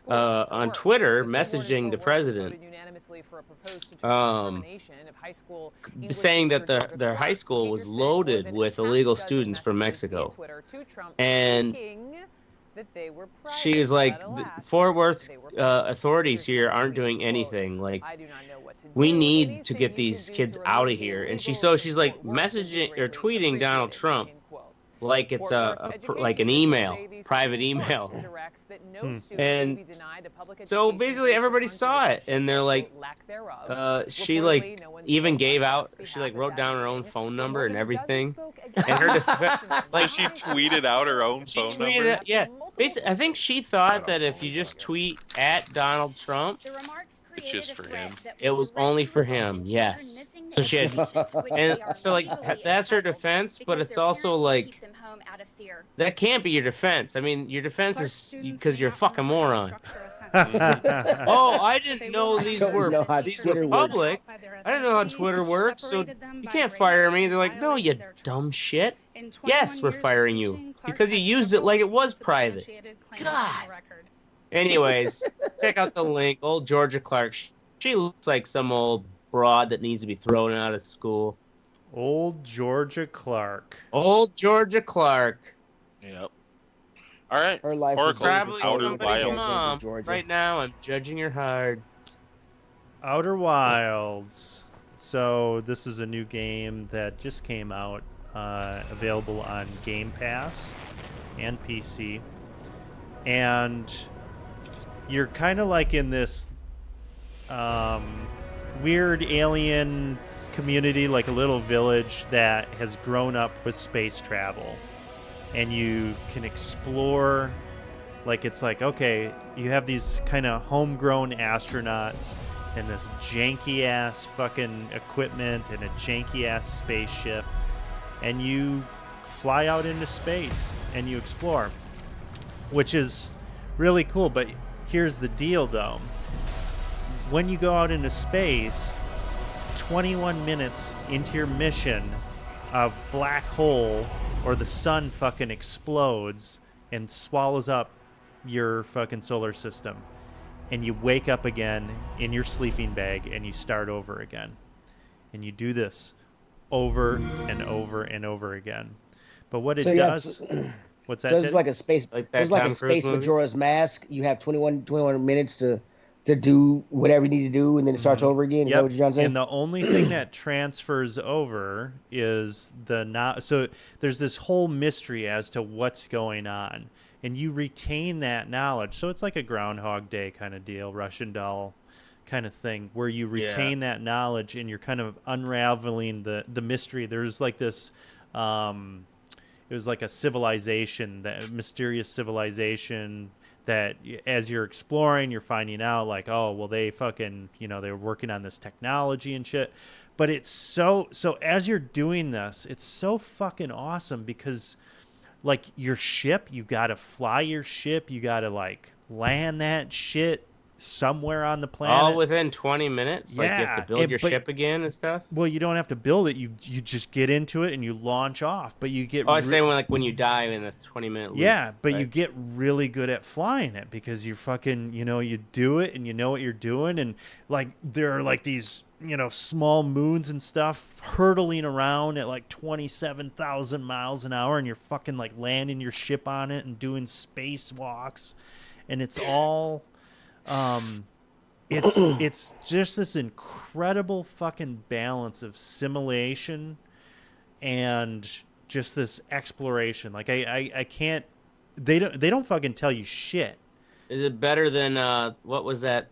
on Twitter messaging the president, saying that their high school was loaded with illegal students from Mexico. And she was like, Fort Worth authorities here aren't doing anything. Like, we need to get these kids out of here. And she's like messaging or tweeting Donald Trump like it's like an email, private email. And so basically everybody saw it, and they're like, she like even gave out, she like wrote down her own phone number and everything. And her Like she tweeted out her own phone number. Yeah, basically, I think she thought that if you just tweet at Donald Trump, It's just for him. it was only for him. Yes. So she had, and so like that's her defense, but it's also like that can't be your defense. I mean, your defense is because you're a fucking moron. Oh, I didn't know these were public. I didn't know how Twitter works, so you can't fire me. They're like, no, you dumb shit. Yes, we're firing you because you used it like it was private. God. Anyways, check out the link. Old Georgia Clark. She looks like some old broad that needs to be thrown out of school. Old Georgia Clark. Old Georgia Clark. Yep. All right. Her life Or was Probably Outer somebody's Wilds. mom. Georgia. Right now, I'm judging her hard. Outer Wilds. So this is a new game that just came out, available on Game Pass and PC. And you're kind of like in this weird alien community, like a little village that has grown up with space travel. And you can explore, like it's like, okay, you have these kind of homegrown astronauts and this janky ass fucking equipment and a janky ass spaceship, and you fly out into space and you explore, which is really cool. But here's the deal though, when you go out into space, 21 minutes into your mission, a black hole or the sun fucking explodes and swallows up your fucking solar system, and you wake up again in your sleeping bag and you start over again, and you do this over and over and over again. But what it does, what's that? So it's like a space, movie? Majora's Mask. You have 21 minutes to do whatever you need to do, and then it starts over again. Is that what you're trying to say? And the only thing that transfers over is so there's this whole mystery as to what's going on, and you retain that knowledge. So it's like a Groundhog Day kind of deal, Russian doll kind of thing, where you retain that knowledge and you're kind of unraveling the mystery. There's like this it was like a civilization, that mysterious civilization that as you're exploring, you're finding out like, oh, well, they fucking, they were working on this technology and shit. But it's so as you're doing this, it's so fucking awesome because like your ship, you got to fly your ship. You got to like land that shit somewhere on the planet. All within 20 minutes? Like you have to build your ship again and stuff? Well, you don't have to build it. You just get into it and you launch off. But you get... I was saying when you die in a 20-minute loop. Yeah, but right? you get really good at flying it because you fucking, you do it and you know what you're doing. And like there are like these, small moons and stuff hurtling around at like 27,000 miles an hour, and you're fucking like landing your ship on it and doing spacewalks. And it's all... it's just this incredible fucking balance of simulation and just this exploration. Like I can't, they don't fucking tell you shit. Is it better than what was that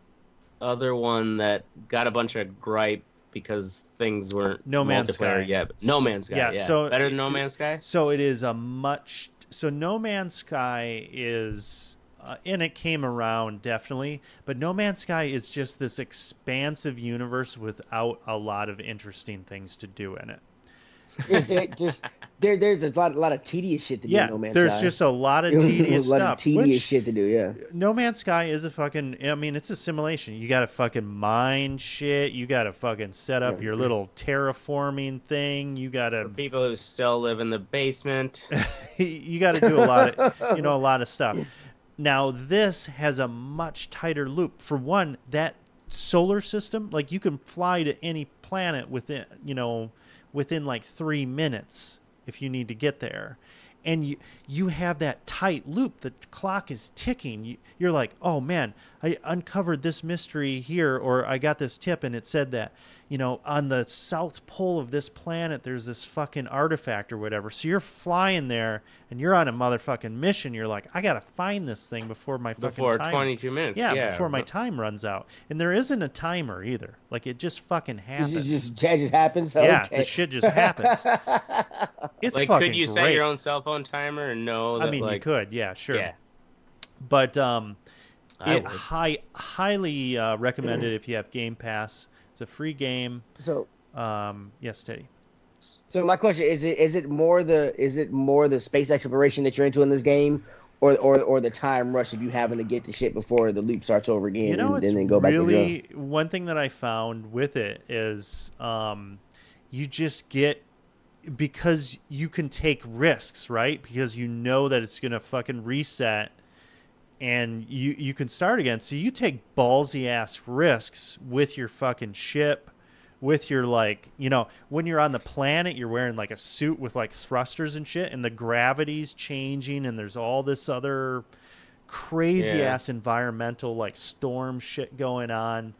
other one that got a bunch of gripe because things weren't No Man's Sky yet? No Man's Sky, yeah. So better than No Man's Sky. So it is No Man's Sky is. And it came around, definitely. But No Man's Sky is just this expansive universe without a lot of interesting things to do in it. There's a lot of tedious shit to do in No Man's Sky. There's just a lot of tedious stuff. A lot of tedious shit to do, yeah. No Man's Sky is it's a simulation. You got to fucking mine shit. You got to fucking set up your little terraforming thing. You got to... For people who still live in the basement. You got to do a lot of stuff. Now, this has a much tighter loop. For one, that solar system, like you can fly to any planet within like 3 minutes if you need to get there. And you have that tight loop. The clock is ticking. You're like, oh, man, I uncovered this mystery here, or I got this tip and it said that, on the south pole of this planet, there's this fucking artifact or whatever. So you're flying there and you're on a motherfucking mission. You're like, I got to find this thing before my fucking time. 22 minutes. Yeah, before my time runs out. And there isn't a timer either. Like, it just fucking happens. It just happens? Yeah, okay. the shit just happens. It's like, fucking could you great. set your own cell phone timer and know that, you could. Yeah, sure. Yeah. But highly recommended if you have Game Pass. It's a free game. So, yes, Teddy. So my question is it more the space exploration that you're into in this game, or the time rush of you having to get the shit before the loop starts over again and then go back to the one thing that I found with it is you just get, because you can take risks, right? Because you know that it's going to fucking reset and you can start again. So you take ballsy ass risks with your fucking ship, with your, like, when you're on the planet, you're wearing like a suit with like thrusters and shit, and the gravity's changing and there's all this other crazy ass environmental like storm shit going on.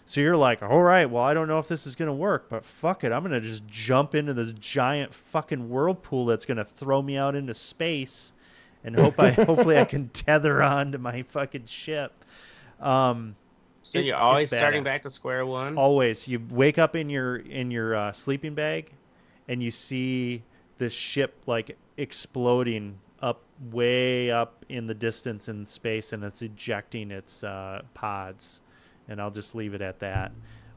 So you're like, all right, well, I don't know if this is going to work, but fuck it. I'm going to just jump into this giant fucking whirlpool that's going to throw me out into space and hopefully I can tether on to my fucking ship. So you're always starting back to square one? Always. You wake up in your sleeping bag and you see this ship like exploding way up in the distance in space, and it's ejecting its pods. And I'll just leave it at that.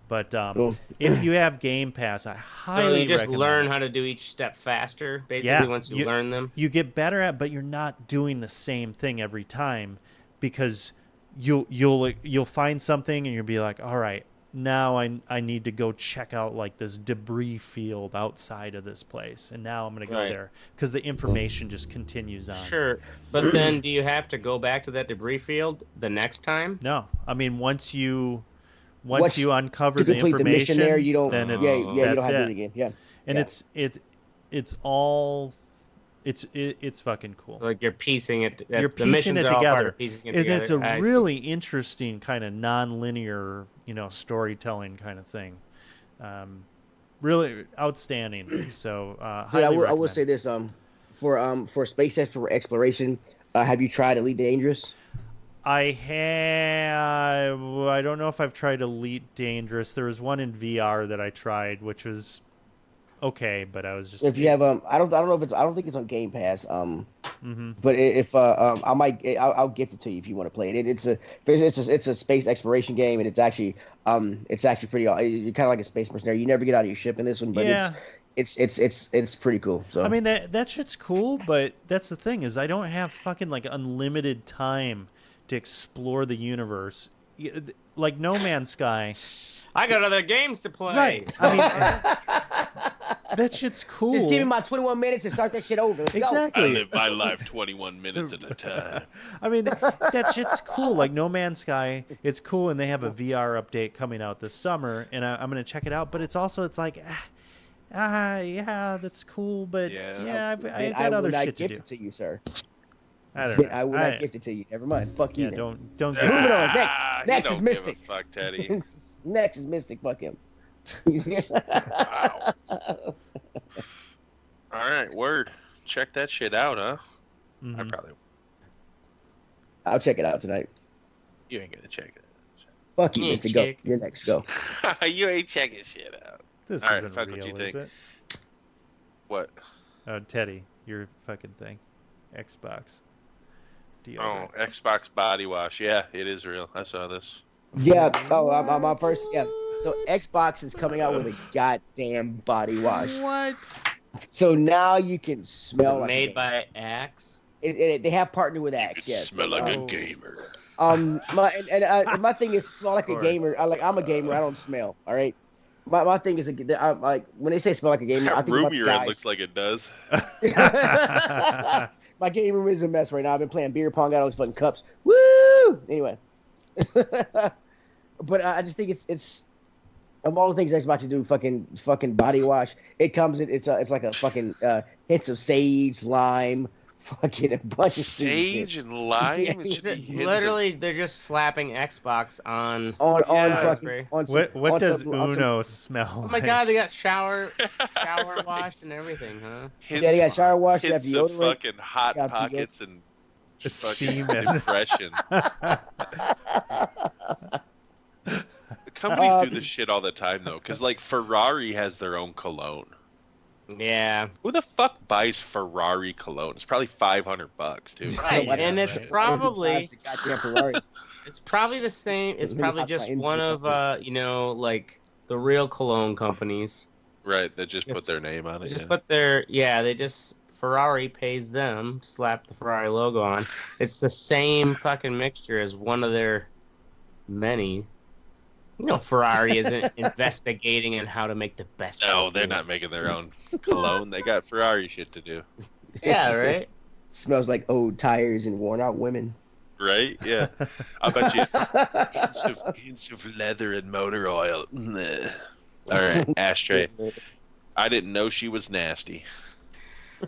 But cool. If you have Game Pass, I highly recommend. So you just learn how to do each step faster, basically, once you learn them? You get better at it, but you're not doing the same thing every time, because you'll find something and you'll be like, all right, now I need to go check out like this debris field outside of this place, and now I'm going to go there because the information just continues on. Sure, but then do you have to go back to that debris field the next time? No, I mean once you uncover the information, the mission there, you don't. then it's you don't have to do it again. Yeah, and it's all. It's fucking cool. Like you're piecing it. You're piecing it together. It's a really interesting kind of non-linear, storytelling kind of thing. Really outstanding. So, I will say this. For space exploration, have you tried Elite Dangerous? I have. I don't know if I've tried Elite Dangerous. There was one in VR that I tried, which was okay, but I was just. If you have I don't know if I don't think it's on Game Pass. But if I'll get it to you if you want to play it. It's a space exploration game, and it's actually pretty. You're kind of like a space mercenary. You never get out of your ship in this one, but it's pretty cool. So I mean that shit's cool, but that's the thing is I don't have fucking like unlimited time to explore the universe, like No Man's Sky. I got other games to play. Right. I mean, that shit's cool. Just give me my 21 minutes and start that shit over. Let's exactly. Go. I live my life 21 minutes at a time. I mean, that shit's cool. Like No Man's Sky, it's cool, and they have a VR update coming out this summer, and I'm going to check it out. But it's like, yeah, that's cool, but I got other shit to do. I will not gift it to you, sir. I don't know. I will not gift it to you. Never mind. Fuck you. Yeah, then. don't. Moving on. Next is Mystic. Fuck, Teddy. Next is Mystic. Fuck him. Wow. All right, word. Check that shit out, huh? Mm-hmm. I probably. I'll check it out tonight. You ain't gonna check it. Fuck you, Mystic. Go. You're next. Go. You ain't checking shit out. This all isn't right, fuck real, what you is think. it? What? Teddy, your fucking thing. Xbox. Oh, Xbox body wash. Yeah, it is real. I saw this. Yeah. Oh, I'm on first. Yeah. So Xbox is coming out with a goddamn body wash. What? So now you can smell like made by Axe. They have partnered with Axe. Yes. Smell like a gamer. My thing is to smell like a gamer. I'm a gamer. I don't smell. All right. My thing is I'm like when they say smell like a gamer, I think room about you're in looks like it does. My game room is a mess right now. I've been playing beer pong, got all these fucking cups. Woo! Anyway, but I just think it's of all the things Xbox to do, fucking body wash. It comes in. It's like a fucking hints of sage, lime, fucking a bunch of sage and lime. Literally, they're just slapping Xbox on fucking. What does Uno smell? Oh my god, they got shower wash and everything, huh? They got shower wash. They have deodorant. Fucking hot pockets and semen. Depression. Companies do this shit all the time though, because like Ferrari has their own cologne. Yeah. Who the fuck buys Ferrari cologne? It's probably $500 too. Right, and it's probably it's probably the same. It's probably just one of like the real cologne companies. Right, they just put their name on it. Just put their Ferrari pays them to slap the Ferrari logo on. It's the same fucking mixture as one of their many. Ferrari isn't investigating in how to make the best. No, they're not making their own cologne. They got Ferrari shit to do. Yeah, right? Smells like old tires and worn out women. Right? Yeah. I bet you hints of leather and motor oil. All right, ashtray. I didn't know she was nasty.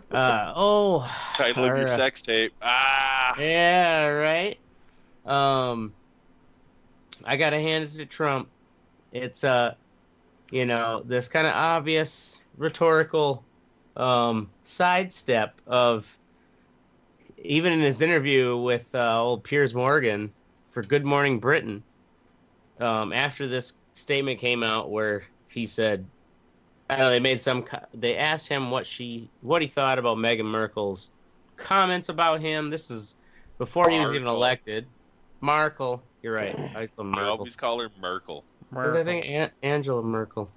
Title of your sex tape. Yeah, right? I gotta hand it to Trump. It's this kind of obvious rhetorical sidestep of even in his interview with old Piers Morgan for Good Morning Britain. After this statement came out where he said, they asked him what he thought about Meghan Markle's comments about him. This is before he was even elected. Markle. You're right. I always call her Merkel. Because I think Angela Merkel.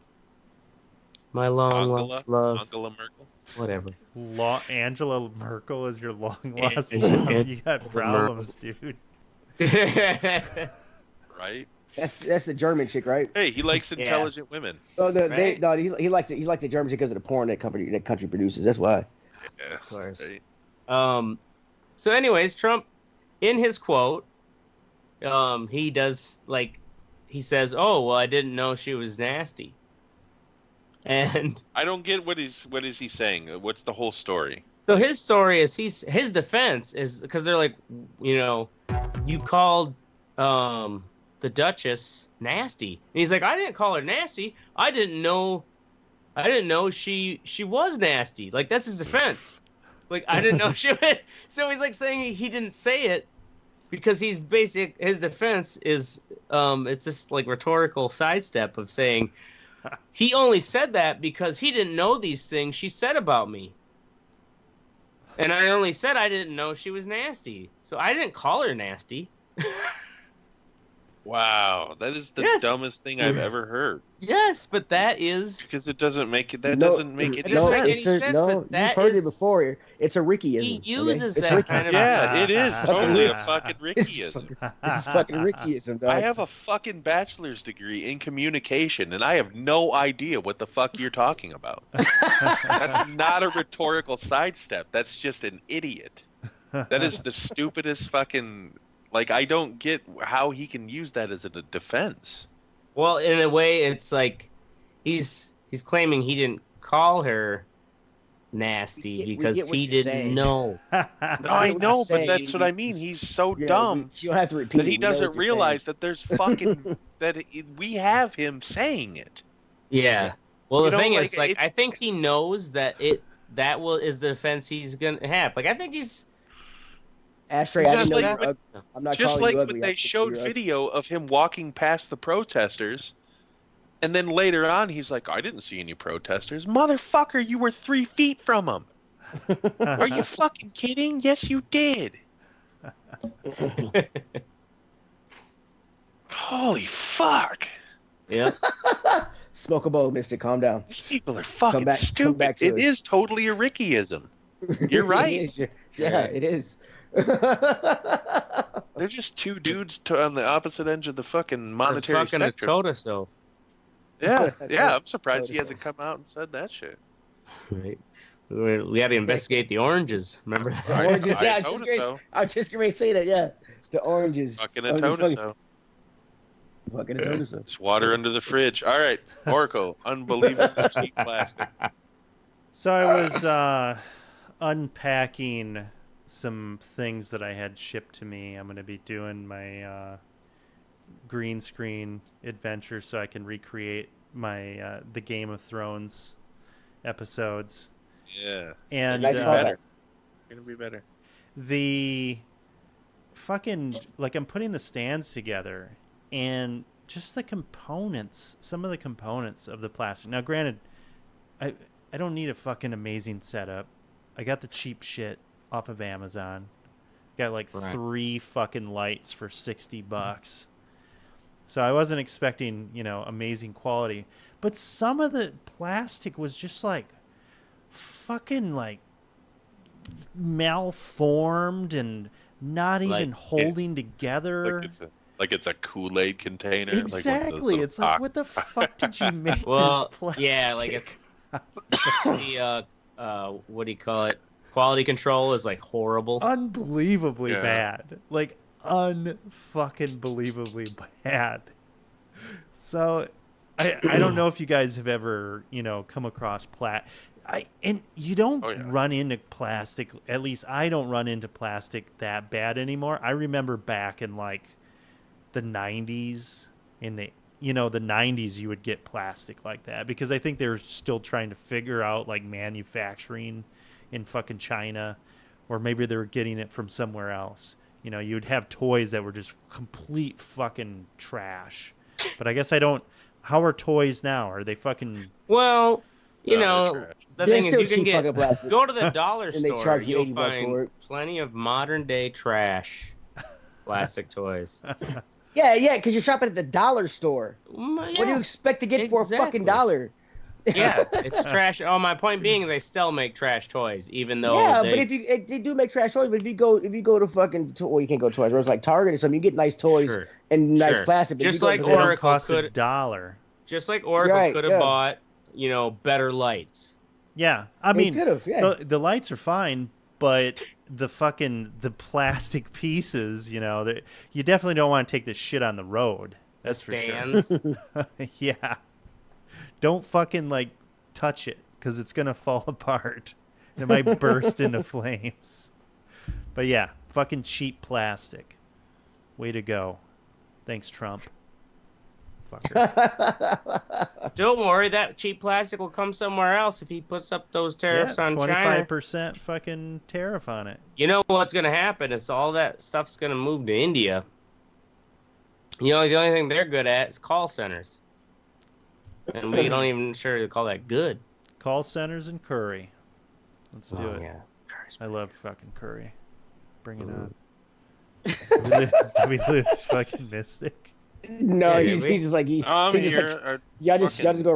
My long lost love. Angela Merkel? Whatever. Angela Merkel is your long lost love. You got problems, dude. Right? That's the German chick, right? Hey, he likes intelligent women. Oh, Right? he likes it. He likes the German chick because of the porn that country produces. That's why. Yeah, Of course. right. So anyways, Trump, in his quote, he does he says, "Oh, well, I didn't know she was nasty." And I don't get what is he saying? What's the whole story? so his story is his defense is because they're like, you called the Duchess nasty. And he's like, I didn't call her nasty. I didn't know she was nasty. Like, that's his defense. Like, I didn't know she was. So he's like saying he didn't say it because his defense is it's just like rhetorical sidestep of saying he only said that because he didn't know these things she said about me. And I only said I didn't know she was nasty. So I didn't call her nasty. Wow, that is the dumbest thing I've ever heard. Yes, but that is because it doesn't make it. That doesn't make it. doesn't make any sense. No, you've heard it before. It's a Rickyism. He uses okay? that kind of. Yeah, it is totally a fucking Rickyism. It's fucking Rickyism, dog. I have a fucking bachelor's degree in communication, and I have no idea what the fuck you're talking about. That's not a rhetorical sidestep. That's just an idiot. That is the stupidest fucking. Like, I don't get how he can use that as a defense. Well, in a way, it's like he's claiming he didn't call her nasty because he didn't know. No, I know, but that's what I mean. He's so dumb you don't have to repeat that he doesn't realize that there's fucking we have him saying it. Yeah. Well, the thing is, I think he knows that is the defense he's gonna have. Like, I think he's. Ashtray, I didn't know you were I'm not just calling like you ugly. when they showed video of him walking past the protesters, and then later on he's like, I didn't see any protesters. Motherfucker, you were 3 feet from them. Are you fucking kidding? Yes, you did. Holy fuck. Yeah. Smoke a bowl, mister. Calm down. These people are fucking stupid. It is totally a Rickyism. You're right. It is. They're just two dudes on the opposite ends of the fucking monetary spectrum. Fucking told us so. Yeah, I'm surprised he hasn't come out and said that shit. Right. We had to investigate the oranges. Remember that? The oranges, yeah, I was just going to say that, yeah. The oranges. Fucking a Totoso. Fucking a Totoso. It's water under the fridge. All right, Oracle, unbelievable cheap plastic. So I was unpacking some things that I had shipped to me. I'm going to be doing my green screen adventure so I can recreate my the Game of Thrones episodes. Yeah. And nice better. Gonna be better. The fucking I'm putting the stands together and just the components, some of the components of the plastic. Now granted, I don't need a fucking amazing setup. I got the cheap shit off of Amazon. Got 3 fucking lights for $60. So I wasn't expecting, amazing quality. But some of the plastic was just fucking malformed and not even holding together. Like it's a Kool-Aid container. Exactly. It's like, what the fuck did you make this plastic? Yeah, it's the what do you call it? Quality control is horrible. Unbelievably bad. Unfucking believably bad. So I don't know if you guys have ever, come across and you don't run into plastic. At least I don't run into plastic that bad anymore. I remember back in the 90s, in the 90s, you would get plastic like that because I think they're still trying to figure out manufacturing in fucking China, or maybe they were getting it from somewhere else. You'd have toys that were just complete fucking trash. But I guess I don't. How are toys now? Are they fucking? Well, the thing is, you can go to the dollar and store. They charge you you'll $80 find for it. Plenty of modern day trash plastic toys. Yeah, because you're shopping at the dollar store. What do you expect to get for a fucking dollar? Yeah, it's trash. Oh, my point being, they still make trash toys, even though but if they do make trash toys, but if you go to fucking well, you can't go to Toys R Us like Target or something, you get nice toys and nice plastic. But Just if you like go They to, don't Oracle cost could, $1. just like Oracle could have bought, better lights. Yeah, I mean, yeah. the lights are fine, but the plastic pieces, you definitely don't want to take this shit on the road. That's for sure. Yeah, don't fucking touch it because it's gonna fall apart. It might burst into flames. But yeah, fucking cheap plastic. Way to go. Thanks, Trump. Fucker. Don't worry, that cheap plastic will come somewhere else if he puts up those tariffs on China. 25% fucking tariff on it. You know what's going to happen is all that stuff's going to move to India. The only thing they're good at is call centers. And we don't even sure to call that good. Call centers and curry. Let's do it. Yeah. I love fucking curry. Bring it on. Did we lose fucking Mystic? No, he's just like y'all just go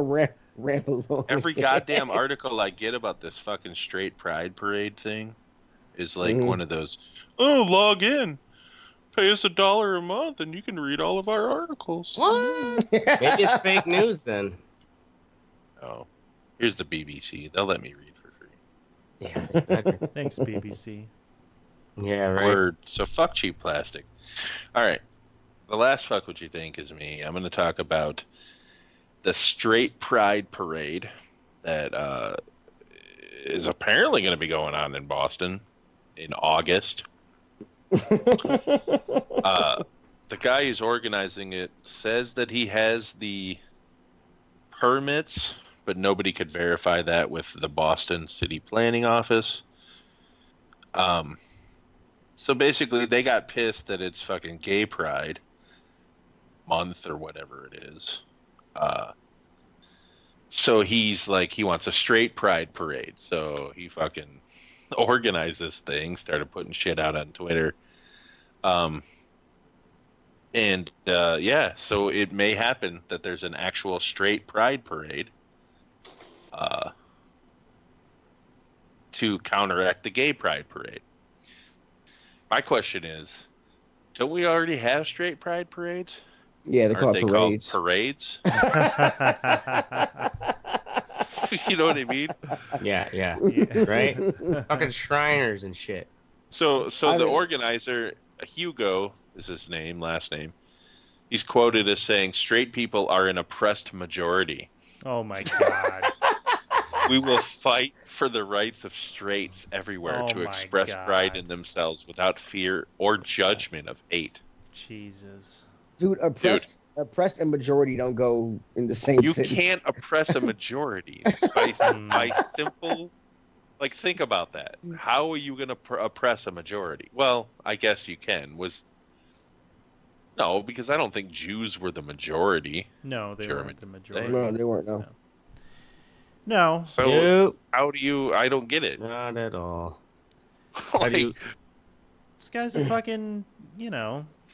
ramp along. Every goddamn article I get about this fucking straight pride parade thing is one of those. Oh, log in, pay us $1 a month, and you can read all of our articles. What? Maybe it's fake news then. Oh, here's the BBC. They'll let me read for free. Yeah. Thanks, BBC. Yeah, right. Word. So fuck cheap plastic. All right. The last fuck what you think is me. I'm going to talk about the straight pride parade that is apparently going to be going on in Boston in August. The guy who's organizing it says that he has the permits, but nobody could verify that with the Boston City Planning Office. So basically, they got pissed that it's fucking gay pride month or whatever it is. So he's like, he wants a straight pride parade. So he fucking organized this thing, started putting shit out on Twitter. So it may happen that there's an actual straight pride parade to counteract the gay pride parade. My question is, don't we already have straight pride parades? Yeah, they're called parades. Called parades? You know what I mean? Yeah. Right? Fucking Shriners and shit. So the organizer, Hugo is his last name. He's quoted as saying, "Straight people are an oppressed majority. Oh my God. We will fight for the rights of straights everywhere to express pride in themselves without fear or judgment of hate." Jesus. Dude, oppressed and majority don't go in the same sentence. You can't oppress a majority by simple... think about that. How are you going to oppress a majority? Well, I guess you can. No, because I don't think Jews were the majority. No, they weren't the majority. No, they weren't, no. No. So how do you... I don't get it. Not at all. This guy's a fucking,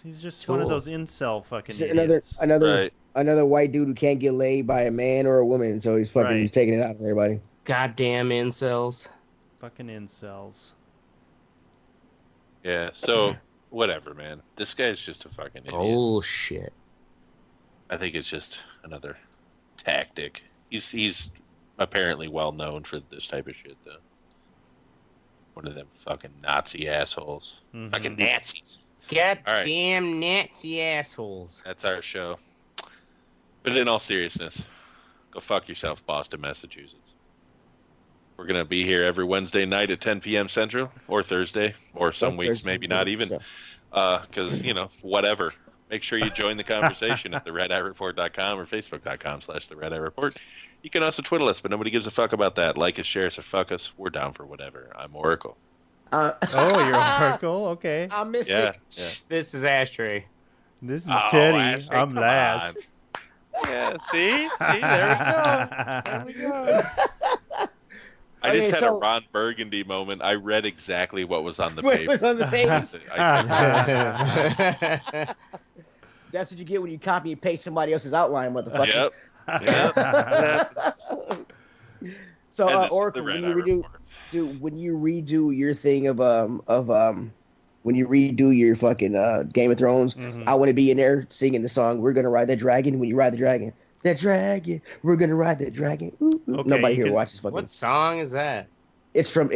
he's just one of those incel fucking idiots. Another white dude who can't get laid by a man or a woman, so he's fucking he's taking it out on everybody. Goddamn incels. Fucking incels. Yeah, so whatever, man. This guy's just a fucking idiot. Bullshit. I think it's just another tactic. He's apparently well known for this type of shit, though. One of them fucking Nazi assholes. Mm-hmm. Fucking Nazis. Goddamn Nazi assholes. That's our show. But in all seriousness, go fuck yourself, Boston, Massachusetts. We're going to be here every Wednesday night at 10 p.m. Central, or Thursday, or some weeks maybe not even, because, whatever. Make sure you join the conversation at theredeyereport.com or facebook.com/theredeyereport. You can also twiddle us, but nobody gives a fuck about that. Like us, share us, or fuck us. We're down for whatever. I'm Oracle. You're Oracle? Okay. I missed it. Yeah. This is Ashtray. This is Teddy. Ashtray, I'm last. Yeah, see? There we go. I just had a Ron Burgundy moment. I read exactly what was on the paper. What was on the paper? That's what you get when you copy and paste somebody else's outline, motherfucker. Yep. So, And this is the Oracle, Red when Eye you redo, Report. when you redo your thing when you redo your fucking Game of Thrones, Mhm. I want to be in there singing the song "We're Gonna Ride That Dragon." When you ride the dragon, that dragon, we're gonna ride that dragon. Ooh, ooh. Okay, Nobody you here can- watches fucking. What song is that? It's from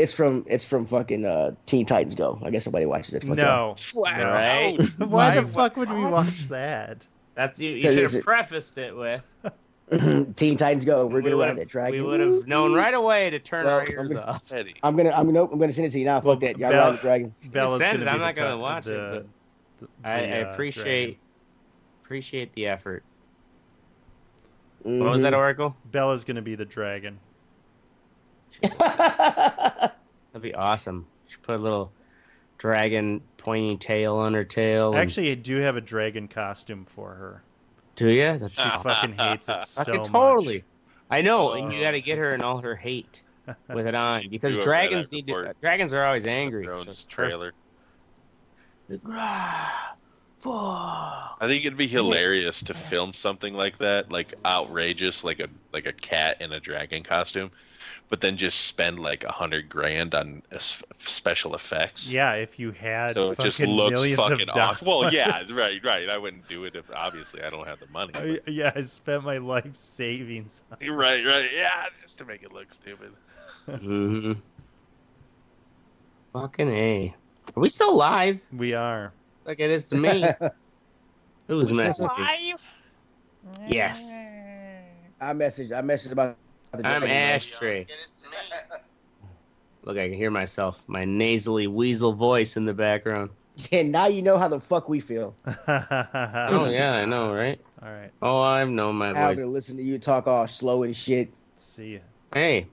fucking Teen Titans Go. I guess somebody watches it. Fuck No. Flat No. Right? out. Why the Why- fuck would we watch that? That's you. You 'Cause should it's have a- prefaced it with. Teen Titans Go. We're gonna ride would've- that dragon. We would have known right away to turn Well, our ears off. Eddie. I'm gonna send it to you now. Well, Fuck that. Y'all Bell- ride the dragon. Bella's send gonna it, be I'm the not gonna ti- watch it, the- I the, appreciate the effort. Mhm. What was that, Oracle? Bella's gonna be the dragon. That'd be awesome. Should put a little dragon pointy tail on her tail. Actually, I do have a dragon costume for her. Do you? That's She fucking hates it so fucking much. totally. I know, and you got to get her in all her hate with it on Should because do a dragons Red Eye need to. Report. Dragons are always angry. so Thrones it's trailer. Fuck. I think it'd be hilarious to film something like that, like outrageous, like a cat in a dragon costume, but then just spend like $100,000 on special effects. Yeah, if you had So it fucking just looks millions fucking of awesome. Well, yeah, dollars. right. I wouldn't do it if obviously I don't have the money. but- Yeah, I spent my life savings. Right. Yeah, just to make it look stupid. Mm-hmm. Fucking A. Are we still live? We are. Like it is to me. Who's messaging? Yes. I messaged about the I'm dragon. Ashtray. Look, I can hear myself. My nasally weasel voice in the background. And now you know how the fuck we feel. Oh, yeah, I know, right? All right. Oh, I've known my Having voice. to listen to you talk all slow and shit. See ya. Hey,